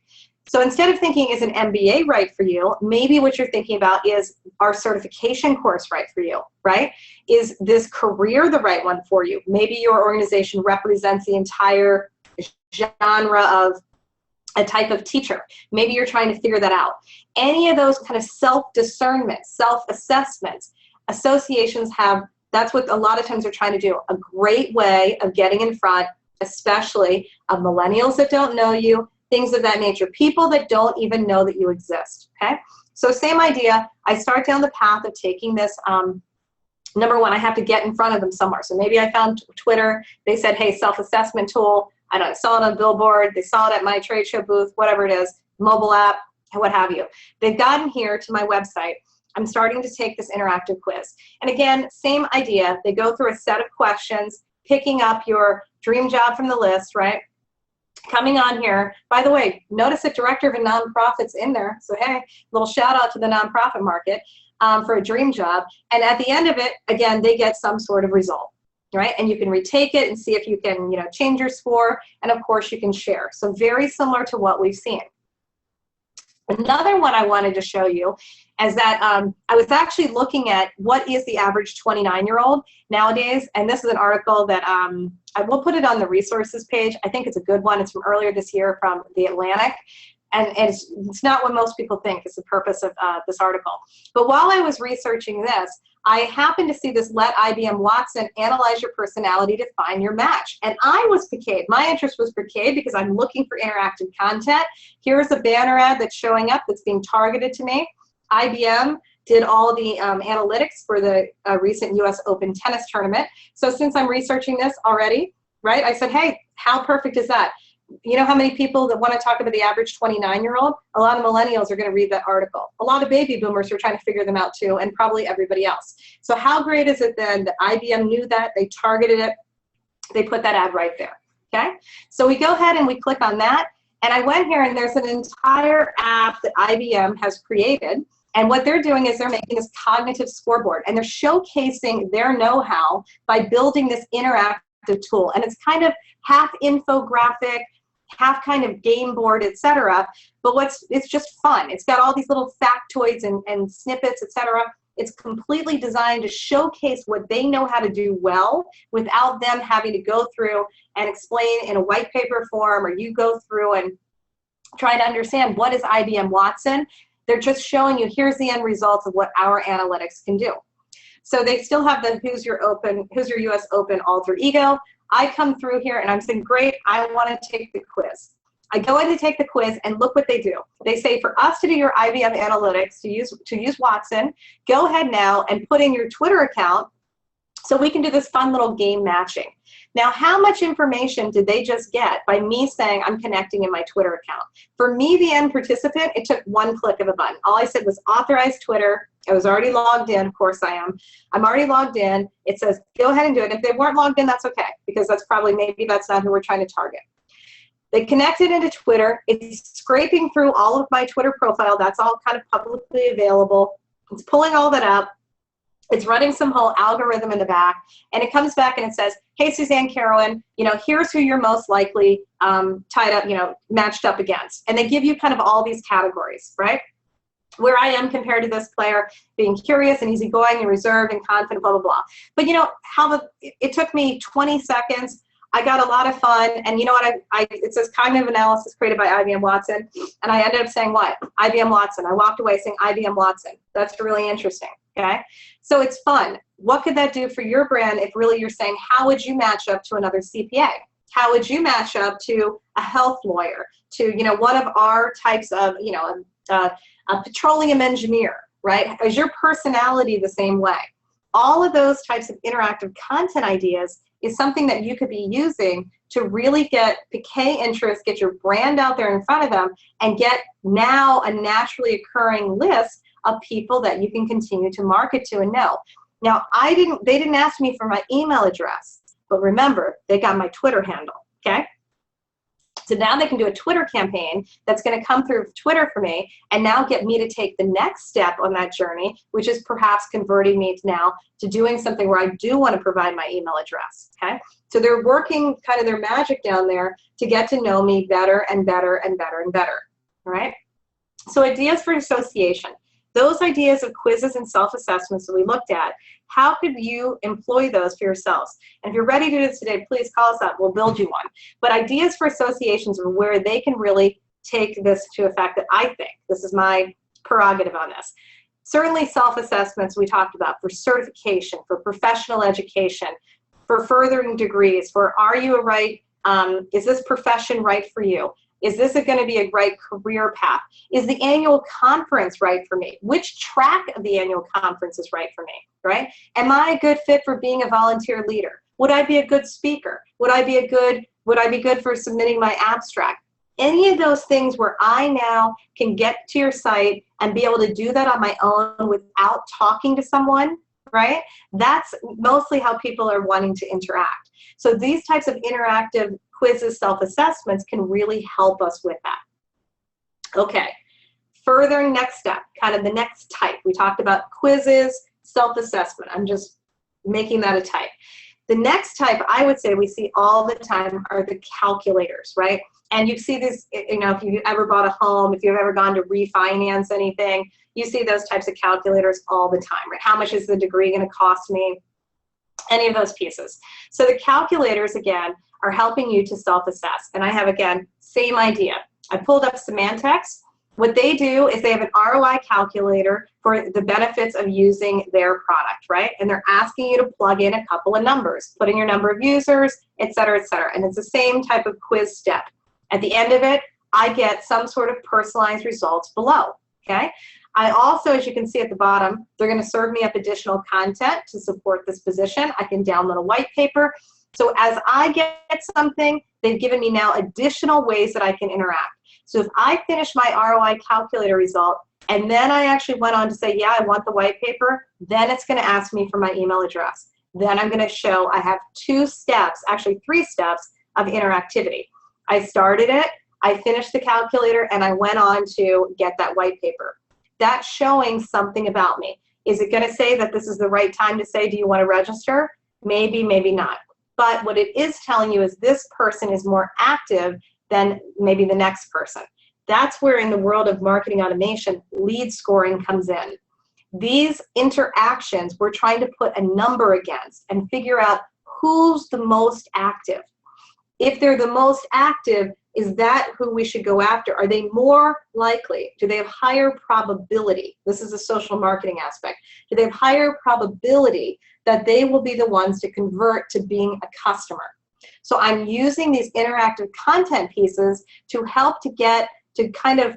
Speaker 1: So instead of thinking, is an MBA right for you, maybe what you're thinking about is, our certification course right for you, right? Is this career the right one for you? Maybe your organization represents the entire genre of a type of teacher. Maybe you're trying to figure that out. Any of those kind of self-discernment, self-assessments, associations have, that's what a lot of times they're trying to do. A great way of getting in front, especially of millennials that don't know you, things of that nature, people that don't even know that you exist, okay? So same idea, I start down the path of taking this, number one, I have to get in front of them somewhere. So maybe I found Twitter, they said, hey, self-assessment tool, I don't know, saw it on a billboard, they saw it at my trade show booth, whatever it is, mobile app, what have you. They've gotten here to my website. I'm starting to take this interactive quiz. And again, same idea, they go through a set of questions, picking up your dream job from the list, right? Coming on here, by the way, notice that director of a nonprofit's in there. So hey, little shout out to the nonprofit market for a dream job. And at the end of it, again, they get some sort of result, right? And you can retake it and see if you can, change your score. And of course you can share. So very similar to what we've seen. Another one I wanted to show you is that I was actually looking at what is the average 29-year-old nowadays, and this is an article that I will put it on the resources page. I think it's a good one. It's from earlier this year from The Atlantic, and it's not what most people think is the purpose of this article. But while I was researching this, I happened to see this Let IBM Watson Analyze Your Personality to Find Your Match. And I was piqued. My interest was piqued because I'm looking for interactive content. Here's a banner ad that's showing up that's being targeted to me. IBM did all the analytics for the recent US Open tennis tournament. So since I'm researching this already, right, I said, hey, how perfect is that? You know how many people that want to talk about the average 29-year-old? A lot of millennials are going to read that article. A lot of baby boomers are trying to figure them out too, and probably everybody else. So how great is it then that IBM knew that, they targeted it, they put that ad right there, okay? So we go ahead and we click on that, and I went here and there's an entire app that IBM has created, and what they're doing is they're making this cognitive scoreboard, and they're showcasing their know-how by building this interactive tool, and it's kind of half infographic, half kind of game board, etc. But it's just fun. It's got all these little factoids and snippets, etc. It's completely designed to showcase what they know how to do well without them having to go through and explain in a white paper form, or you go through and try to understand what is IBM Watson. They're just showing you, here's the end results of what our analytics can do. So they still have the who's your US Open alter ego. I come through here and I'm saying, great, I want to take the quiz. I go in to take the quiz, and look what they do. They say, for us to do your IBM analytics, to use Watson, go ahead now and put in your Twitter account so we can do this fun little game matching. Now, how much information did they just get by me saying I'm connecting in my Twitter account? For me, the end participant, it took one click of a button. All I said was authorize Twitter. I was already logged in. Of course I am. I'm already logged in. It says, go ahead and do it. If they weren't logged in, that's okay, because that's probably, maybe that's not who we're trying to target. They connected into Twitter. It's scraping through all of my Twitter profile. That's all kind of publicly available. It's pulling all that up. It's running some whole algorithm in the back, and it comes back and it says, hey, Suzanne Carolyn, here's who you're most likely tied up, matched up against. And they give you kind of all these categories, right? Where I am compared to this player, being curious and easygoing and reserved and confident, blah, blah, blah. But it took me 20 seconds. I got a lot of fun, and you know what, it says cognitive analysis created by IBM Watson, and I ended up saying what? IBM Watson. I walked away saying IBM Watson. That's really interesting, okay? So it's fun. What could that do for your brand if really you're saying, how would you match up to another CPA? How would you match up to a health lawyer, to one of our types of, a petroleum engineer, right? Is your personality the same way? All of those types of interactive content ideas is something that you could be using to really piquet interest, get your brand out there in front of them, and get now a naturally occurring list of people that you can continue to market to and know. Now, they didn't ask me for my email address, but remember, they got my Twitter handle, okay? So now they can do a Twitter campaign that's going to come through Twitter for me and now get me to take the next step on that journey, which is perhaps converting me now to doing something where I do want to provide my email address, okay? So they're working kind of their magic down there to get to know me better and better and better and better, all right? So ideas for association. Those ideas of quizzes and self-assessments that we looked at, how could you employ those for yourselves? And if you're ready to do this today, please call us up. We'll build you one. But ideas for associations are where they can really take this to effect that I think. This is my prerogative on this. Certainly self-assessments we talked about for certification, for professional education, for furthering degrees, for are you a right, is this profession right for you? Is this going to be a right career path? Is the annual conference right for me? Which track of the annual conference is right for me, right? Am I a good fit for being a volunteer leader? Would I be a good speaker? Would I be good for submitting my abstract? Any of those things where I now can get to your site and be able to do that on my own without talking to someone, right? That's mostly how people are wanting to interact. So these types of interactive quizzes, self-assessments can really help us with that. Okay, further next step, kind of the next type. We talked about quizzes, self-assessment. I'm just making that a type. The next type I would say we see all the time are the calculators, right? And you see this, you know, if you've ever bought a home, if you've ever gone to refinance anything, you see those types of calculators all the time, right? How much is the degree going to cost me? Any of those pieces. So the calculators, again, are helping you to self-assess. And I have, again, same idea. I pulled up Symantec's. What they do is they have an ROI calculator for the benefits of using their product, right? And they're asking you to plug in a couple of numbers, put in your number of users, et cetera, et cetera. And it's the same type of quiz step. At the end of it, I get some sort of personalized results below, okay? I also, as you can see at the bottom, they're going to serve me up additional content to support this position. I can download a white paper. So as I get something, they've given me now additional ways that I can interact. So if I finish my ROI calculator result, and then I actually went on to say, yeah, I want the white paper, then it's going to ask me for my email address. Then I'm going to show I have 2 steps, actually 3 steps of interactivity. I started it, I finished the calculator, and I went on to get that white paper. That's showing something about me. Is it going to say that this is the right time to say, do you want to register? Maybe, maybe not. But what it is telling you is this person is more active than maybe the next person. That's where in the world of marketing automation, lead scoring comes in. These interactions, we're trying to put a number against and figure out who's the most active. If they're the most active, is that who we should go after? Are they more likely? Do they have higher probability? This is a social marketing aspect. Do they have higher probability that they will be the ones to convert to being a customer? So I'm using these interactive content pieces to help to kind of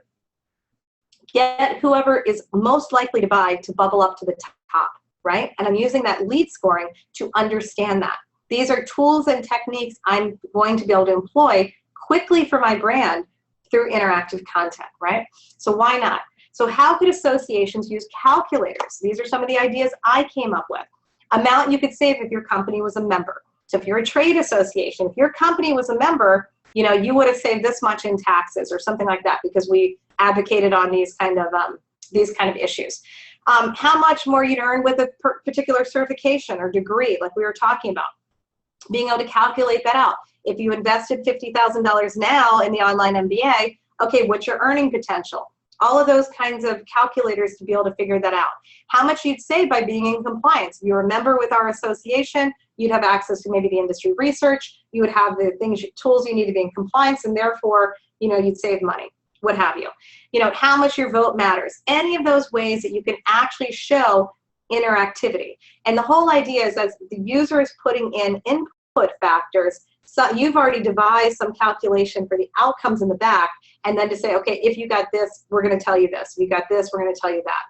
Speaker 1: get whoever is most likely to buy to bubble up to the top, right? And I'm using that lead scoring to understand that. These are tools and techniques I'm going to be able to employ quickly for my brand through interactive content, right? So why not? So how could associations use calculators? These are some of the ideas I came up with. Amount you could save if your company was a member. So if you're a trade association, if your company was a member, you know, you would have saved this much in taxes or something like that because we advocated on these kind of issues. How much more you'd earn with a particular certification or degree, like we were talking about. Being able to calculate that out. If you invested $50,000 now in the online MBA, okay, what's your earning potential? All of those kinds of calculators to be able to figure that out. How much you'd save by being in compliance. If you're a member with our association, you'd have access to maybe the industry research, you would have the tools you need to be in compliance, and therefore, you know, you'd save money, what have you. You know, how much your vote matters. Any of those ways that you can actually show interactivity. And the whole idea is as the user is putting in input factors, so you've already devised some calculation for the outcomes in the back, and then to say, okay, if you got this, we're going to tell you this. If you got this, we're going to tell you that.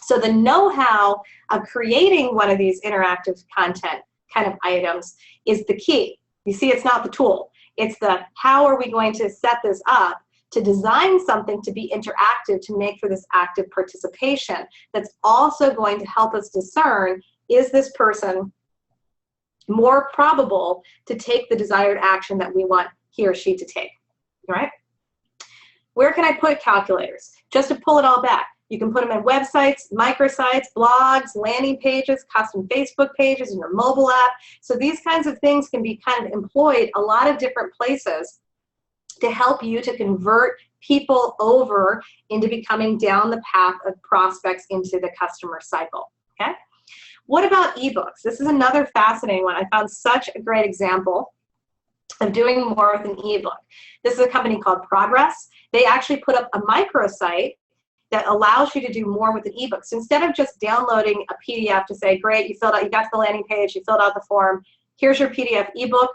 Speaker 1: So the know-how of creating one of these interactive content kind of items is the key. You see, it's not the tool. It's the how are we going to set this up to design something to be interactive to make for this active participation that's also going to help us discern, is this person more probable to take the desired action that we want he or she to take. right? Where can I put calculators? Just to pull it all back. You can put them in websites, microsites, blogs, landing pages, custom Facebook pages, in your mobile app. So these kinds of things can be kind of employed a lot of different places to help you to convert people over into becoming down the path of prospects into the customer cycle, okay? What about ebooks? This is another fascinating one. I found such a great example of doing more with an ebook. This is a company called Progress. They actually put up a microsite that allows you to do more with an ebook. So instead of just downloading a PDF to say, great, you filled out, you got to the landing page, you filled out the form, here's your PDF ebook.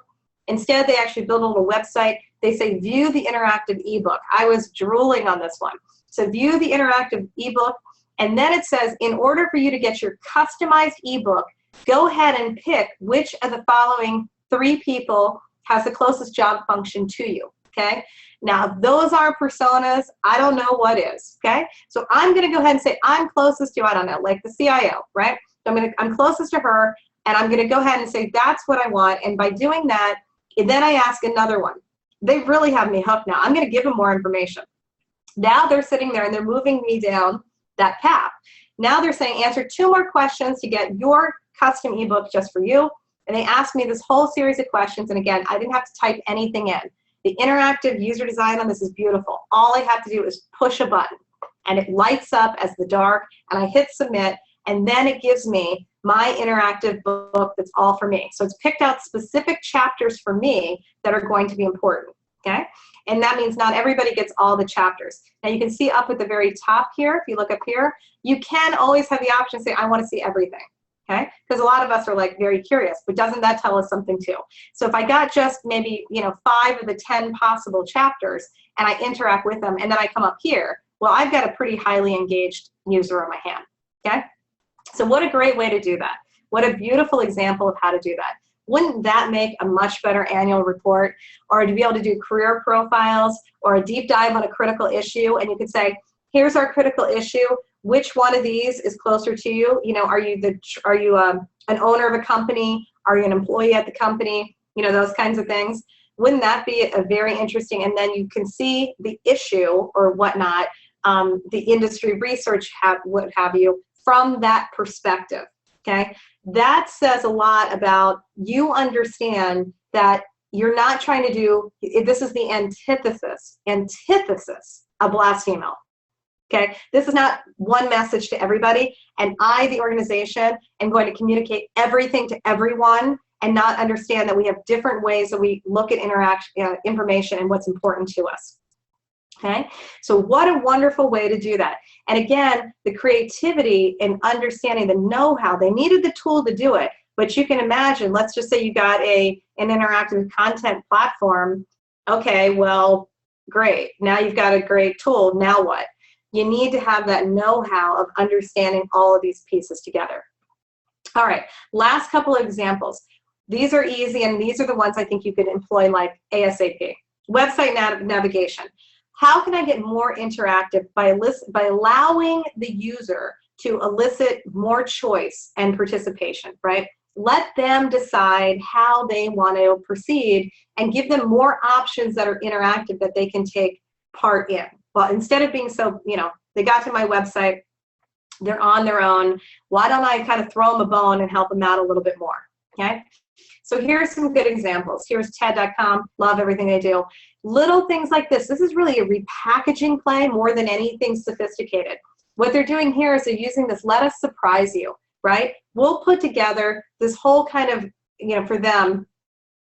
Speaker 1: Instead, they actually build a little website. They say, view the interactive ebook. I was drooling on this one. So view the interactive ebook, and then it says, in order for you to get your customized ebook, go ahead and pick which of the following 3 people has the closest job function to you, okay? Now, if those are personas, I don't know what is, okay? So I'm gonna go ahead and say, I'm closest to, I don't know, like the CIO, right? So I'm closest to her, and I'm gonna go ahead and say, that's what I want, and by doing that, and then I ask another one. They really have me hooked now. I'm gonna give them more information. Now they're sitting there and they're moving me down that path. Now they're saying, answer 2 more questions to get your custom ebook just for you. And they asked me this whole series of questions, and again, I didn't have to type anything in. The interactive user design on this is beautiful. All I have to do is push a button, and it lights up as the dark, and I hit submit, and then it gives me my interactive book that's all for me. So it's picked out specific chapters for me that are going to be important, okay? And that means not everybody gets all the chapters. Now you can see up at the very top here, if you look up here, you can always have the option to say, I want to see everything. Okay, because a lot of us are like very curious, but doesn't that tell us something too? So if I got just maybe 5 of the 10 possible chapters and I interact with them, and then I come up here, well, I've got a pretty highly engaged user on my hand. Okay, so what a great way to do that. What a beautiful example of how to do that. Wouldn't that make a much better annual report? Or to be able to do career profiles or a deep dive on a critical issue, and you could say, here's our critical issue. Which one of these is closer to you? Are you an owner of a company? Are you an employee at the company? Those kinds of things. Wouldn't that be a very interesting? And then you can see the issue or whatnot, the industry research, what have you, from that perspective. Okay, that says a lot about you understand that you're not trying to do. This is the antithesis of blast email. Okay, this is not one message to everybody, and I, the organization, am going to communicate everything to everyone and not understand that we have different ways that we look at information and what's important to us. Okay, so what a wonderful way to do that. And again, the creativity and understanding the know-how, they needed the tool to do it, but you can imagine, let's just say you got an interactive content platform. Okay, well, great. Now you've got a great tool. Now what? You need to have that know-how of understanding all of these pieces together. All right, last couple of examples. These are easy, and these are the ones I think you could employ like ASAP. Website navigation. How can I get more interactive by allowing the user to elicit more choice and participation, right? Let them decide how they want to proceed and give them more options that are interactive that they can take part in. Well, instead of being so, they got to my website, they're on their own, why don't I kind of throw them a bone and help them out a little bit more, okay? So here's some good examples. Here's TED.com, love everything they do. Little things like this. This is really a repackaging play more than anything sophisticated. What they're doing here is they're using this let us surprise you, right? We'll put together this whole kind of, for them,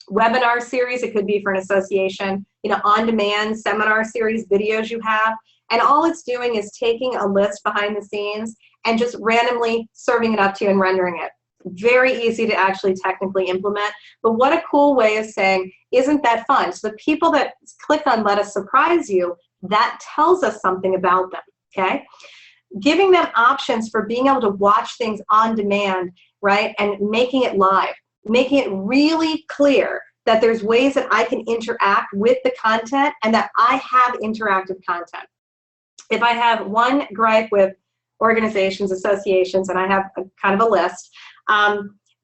Speaker 1: webinar series. It could be for an association, on-demand seminar series, videos you have, and all it's doing is taking a list behind the scenes and just randomly serving it up to you and rendering it. Very easy to actually technically implement, but what a cool way of saying, isn't that fun? So the people that click on let us surprise you, that tells us something about them, okay? Giving them options for being able to watch things on demand, right, and making it live, making it really clear that there's ways that I can interact with the content and that I have interactive content. If I have one gripe with organizations, associations, and I have kind of a list,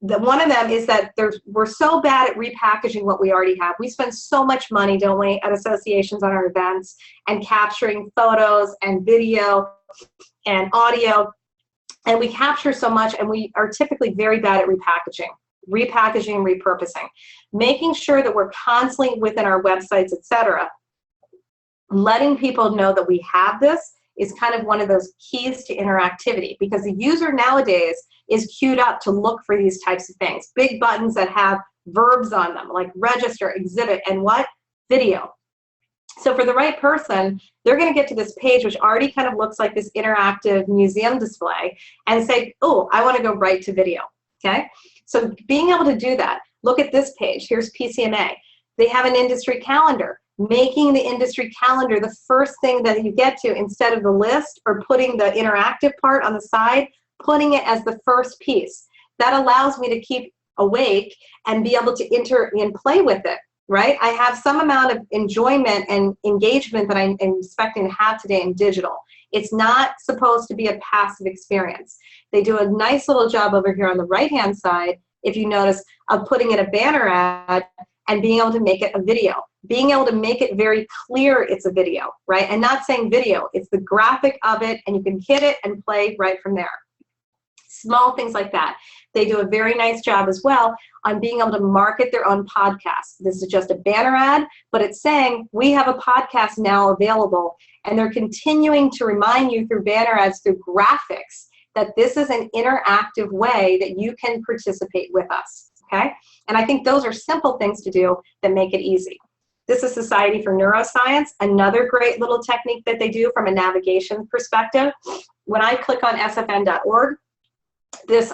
Speaker 1: one of them is that we're so bad at repackaging what we already have. We spend so much money, don't we, at associations on our events and capturing photos and video and audio. And we capture so much, and we are typically very bad at repackaging and repurposing. Making sure that we're constantly within our websites, etc., letting people know that we have this is kind of one of those keys to interactivity, because the user nowadays is queued up to look for these types of things. Big buttons that have verbs on them, like register, exhibit, and what? Video. So for the right person, they're going to get to this page, which already kind of looks like this interactive museum display, and say, oh, I want to go right to video, okay? So being able to do that, look at this page. Here's PCMA. They have an industry calendar. Making the industry calendar the first thing that you get to instead of the list or putting the interactive part on the side, putting it as the first piece. That allows me to keep awake and be able to enter and play with it, right? I have some amount of enjoyment and engagement that I'm expecting to have today in digital. It's not supposed to be a passive experience. They do a nice little job over here on the right-hand side, if you notice, of putting in a banner ad and being able to make it a video. Being able to make it very clear it's a video, right? And not saying video, it's the graphic of it, and you can hit it and play right from there. Small things like that. They do a very nice job as well on being able to market their own podcast. This is just a banner ad, but it's saying we have a podcast now available, and they're continuing to remind you through banner ads, through graphics, that this is an interactive way that you can participate with us, okay? And I think those are simple things to do that make it easy. This is Society for Neuroscience, another great little technique that they do from a navigation perspective. When I click on sfn.org, this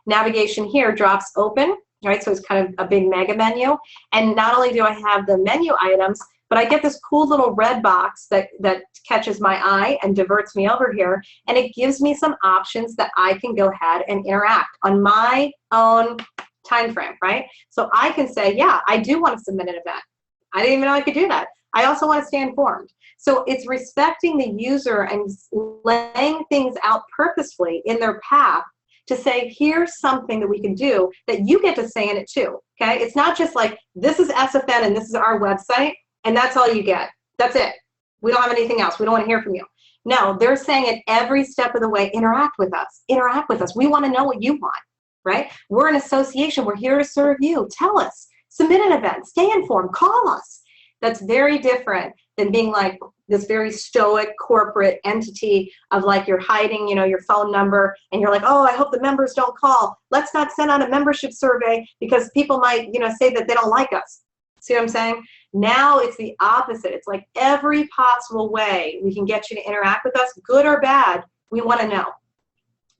Speaker 1: navigation here drops open, right? So it's kind of a big mega menu. And not only do I have the menu items, but I get this cool little red box that catches my eye and diverts me over here. And it gives me some options that I can go ahead and interact on my own time frame, right? So I can say, yeah, I do want to submit an event. I didn't even know I could do that. I also want to stay informed. So it's respecting the user and laying things out purposefully in their path to say, here's something that we can do that you get to say in it too, okay? It's not just like, this is SFN and this is our website, and that's all you get. That's it. We don't have anything else. We don't want to hear from you. No, they're saying at every step of the way, interact with us. Interact with us. We want to know what you want, right? We're an association. We're here to serve you. Tell us. Submit an event, stay informed, call us. That's very different than being like this very stoic corporate entity of like you're hiding, you know, your phone number, and you're like, oh, I hope the members don't call. Let's not send out a membership survey because people might, you know, say that they don't like us. See what I'm saying? Now it's the opposite. It's like every possible way we can get you to interact with us, good or bad, we want to know.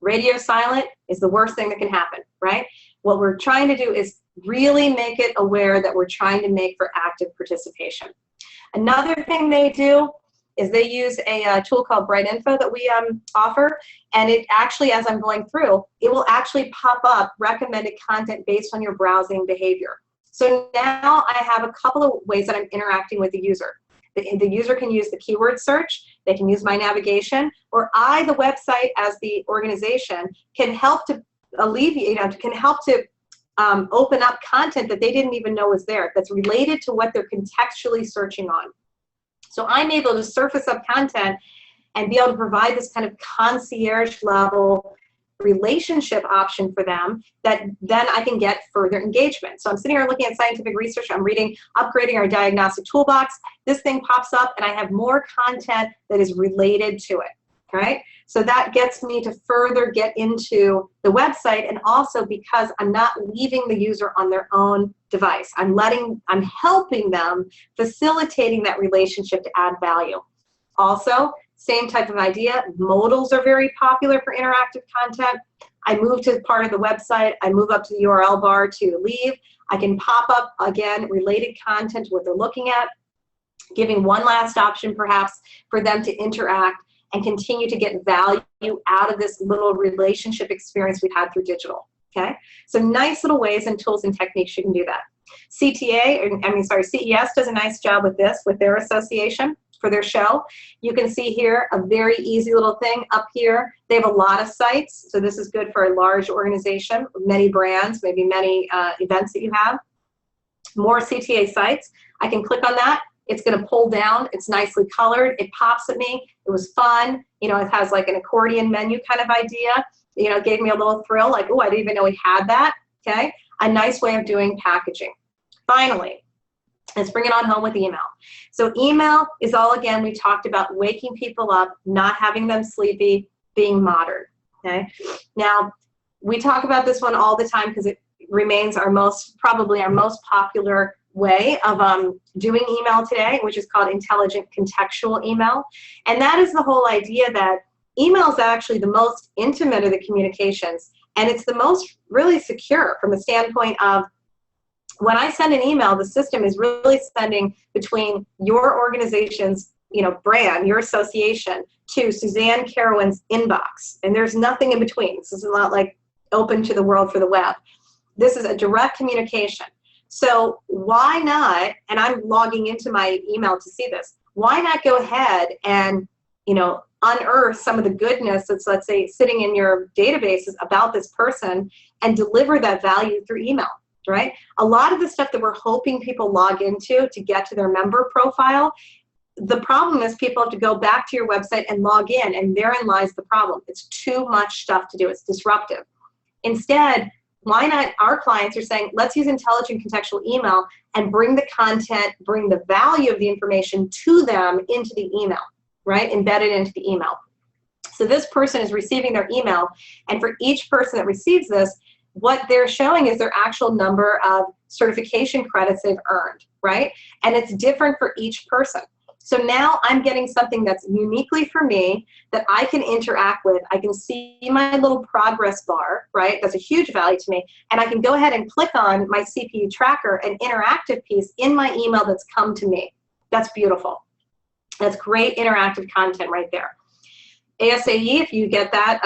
Speaker 1: Radio silent is the worst thing that can happen, right? What we're trying to do is really make it aware that we're trying to make for active participation. Another thing they do is they use a tool called Bright Info that we offer, and it actually, as I'm going through, it will actually pop up recommended content based on your browsing behavior. So now I have a couple of ways that I'm interacting with the user. The user can use the keyword search, they can use my navigation, or I, the website as the organization, can help to alleviate, you know, can help to open up content that they didn't even know was there, that's related to what they're contextually searching on. So I'm able to surface up content and be able to provide this kind of concierge level relationship option for them that then I can get further engagement. So I'm sitting here looking at scientific research, I'm reading Upgrading Our Diagnostic Toolbox, this thing pops up and I have more content that is related to it, right? So that gets me to further get into the website, and also because I'm not leaving the user on their own device. I'm helping them, facilitating that relationship to add value. Also, same type of idea, modals are very popular for interactive content. I move to part of the website, I move up to the URL bar to leave. I can pop up, again, related content to what they're looking at, giving one last option perhaps for them to interact and continue to get value out of this little relationship experience we've had through digital, okay? So nice little ways and tools and techniques you can do that. CES does a nice job with this, with their association. for their show. You can see here a very easy little thing up here. They have a lot of sites, so this is good for a large organization, many brands, maybe many events that you have. More CTA sites. I can click on that. It's going to pull down. It's nicely colored. It pops at me. It was fun. You know, it has like an accordion menu kind of idea. You know, it gave me a little thrill, like, oh, I didn't even know we had that. Okay, a nice way of doing packaging. Finally, let's bring it on home with email. So email is all, again, we talked about waking people up, not having them sleepy, being modern. Okay, now we talk about this one all the time because it remains our probably our most popular way of doing email today, which is called intelligent contextual email. And that is the whole idea that email is actually the most intimate of the communications, and it's the most really secure from the standpoint of when I send an email, the system is really sending between your organization's, you know, brand, your association, to Suzanne Carowin's inbox, and there's nothing in between. This is not like open to the world for the web. This is a direct communication. So why not, and I'm logging into my email to see this, why not go ahead and, you know, unearth some of the goodness that's, let's say, sitting in your databases about this person and deliver that value through email, right? A lot of the stuff that we're hoping people log into to get to their member profile, the problem is people have to go back to your website and log in, and therein lies the problem. It's too much stuff to do. It's disruptive. Instead, why not, our clients are saying, let's use intelligent contextual email and bring the content, bring the value of the information to them into the email, right? Embedded into the email. So this person is receiving their email, and for each person that receives this, what they're showing is their actual number of certification credits they've earned, right? And it's different for each person. So now I'm getting something that's uniquely for me that I can interact with. I can see my little progress bar, right? That's a huge value to me. And I can go ahead and click on my CPU tracker, an interactive piece in my email that's come to me. That's beautiful. That's great interactive content right there. ASAE, if you get that,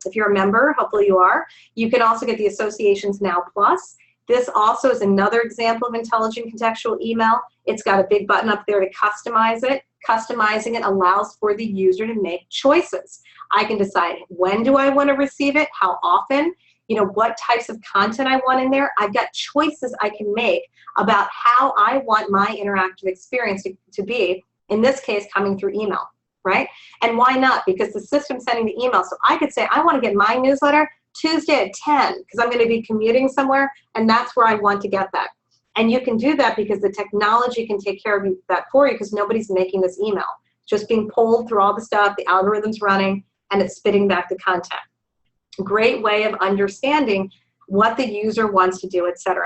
Speaker 1: if you're a member, hopefully you are, you can also get the Associations Now Plus. This also is another example of intelligent contextual email. It's got a big button up there to customize it. Customizing it allows for the user to make choices. I can decide when do I want to receive it, how often, you know, what types of content I want in there. I've got choices I can make about how I want my interactive experience to be, in this case, coming through email, right? And why not? Because the system's sending the email. So I could say, I want to get my newsletter Tuesday at 10, because I'm going to be commuting somewhere, and that's where I want to get that. And you can do that because the technology can take care of that for you, because nobody's making this email. It's just being pulled through all the stuff, the algorithm's running, and it's spitting back the content. Great way of understanding what the user wants to do, etc.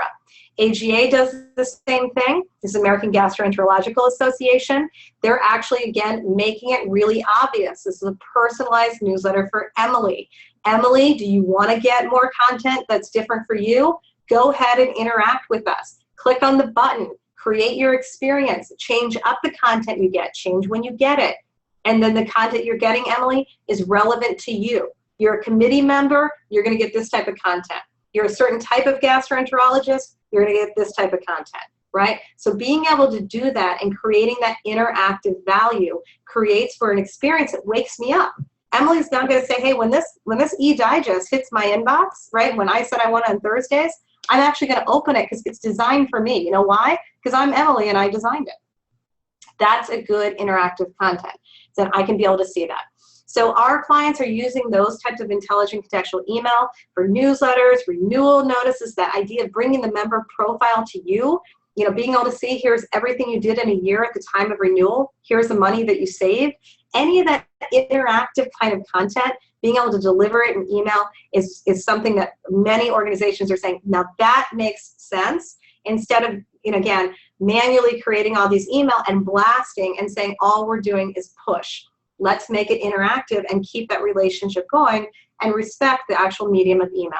Speaker 1: AGA does the same thing. This is American Gastroenterological Association. They're actually, again, making it really obvious. This is a personalized newsletter for Emily. Emily, do you want to get more content that's different for you? Go ahead and interact with us. Click on the button, create your experience, change up the content you get, change when you get it. And then the content you're getting, Emily, is relevant to you. You're a committee member, you're going to get this type of content. You're a certain type of gastroenterologist, you're going to get this type of content, right? So being able to do that and creating that interactive value creates for an experience that wakes me up. Emily's not going to say, hey, when this e-digest hits my inbox, right, when I said I want it on Thursdays, I'm actually going to open it because it's designed for me. You know why? Because I'm Emily and I designed it. That's a good interactive content. So I can be able to see that. So our clients are using those types of intelligent contextual email for newsletters, renewal notices, that idea of bringing the member profile to you. You know, being able to see, here's everything you did in a year at the time of renewal. Here's the money that you saved. Any of that interactive kind of content, being able to deliver it in email is something that many organizations are saying, now that makes sense, instead of, you know, again, manually creating all these email and blasting and saying all we're doing is push. Let's make it interactive and keep that relationship going and respect the actual medium of email.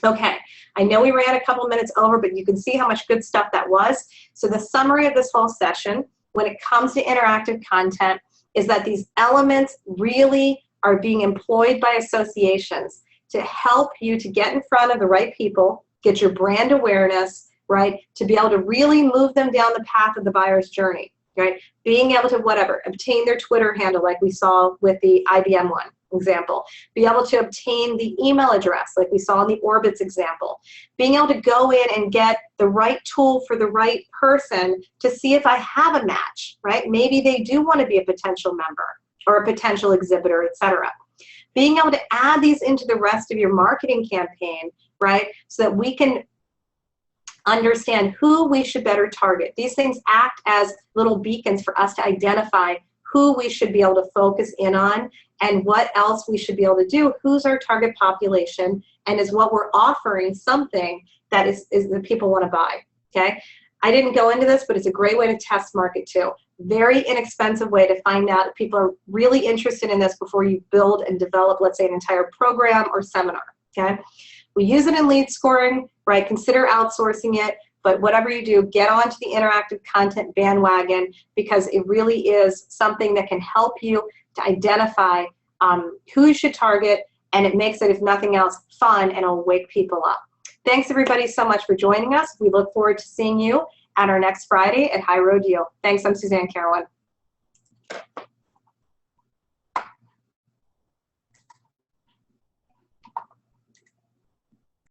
Speaker 1: Okay, I know we ran a couple minutes over, but you can see how much good stuff that was. So the summary of this whole session, when it comes to interactive content, is that these elements really are being employed by associations to help you to get in front of the right people, get your brand awareness, right, to be able to really move them down the path of the buyer's journey. right? Being able to whatever, obtain their Twitter handle like we saw with the IBM one example. Be able to obtain the email address like we saw in the Orbitz example. Being able to go in and get the right tool for the right person to see if I have a match, right? Maybe they do want to be a potential member or a potential exhibitor, etc. Being able to add these into the rest of your marketing campaign, right? So that we can understand who we should better target. These things act as little beacons for us to identify who we should be able to focus in on and what else we should be able to do. Who's our target population, and is what we're offering something that is that people want to buy, okay? I didn't go into this, but it's a great way to test market too. Very inexpensive way to find out if people are really interested in this before you build and develop, let's say, an entire program or seminar, okay? We use it in lead scoring, right? Consider outsourcing it, but whatever you do, get onto the interactive content bandwagon, because it really is something that can help you to identify who you should target, and it makes it, if nothing else, fun, and it'll wake people up. Thanks everybody so much for joining us. We look forward to seeing you at our next Friday at HighRoad U. Thanks, I'm Suzanne Carolyn.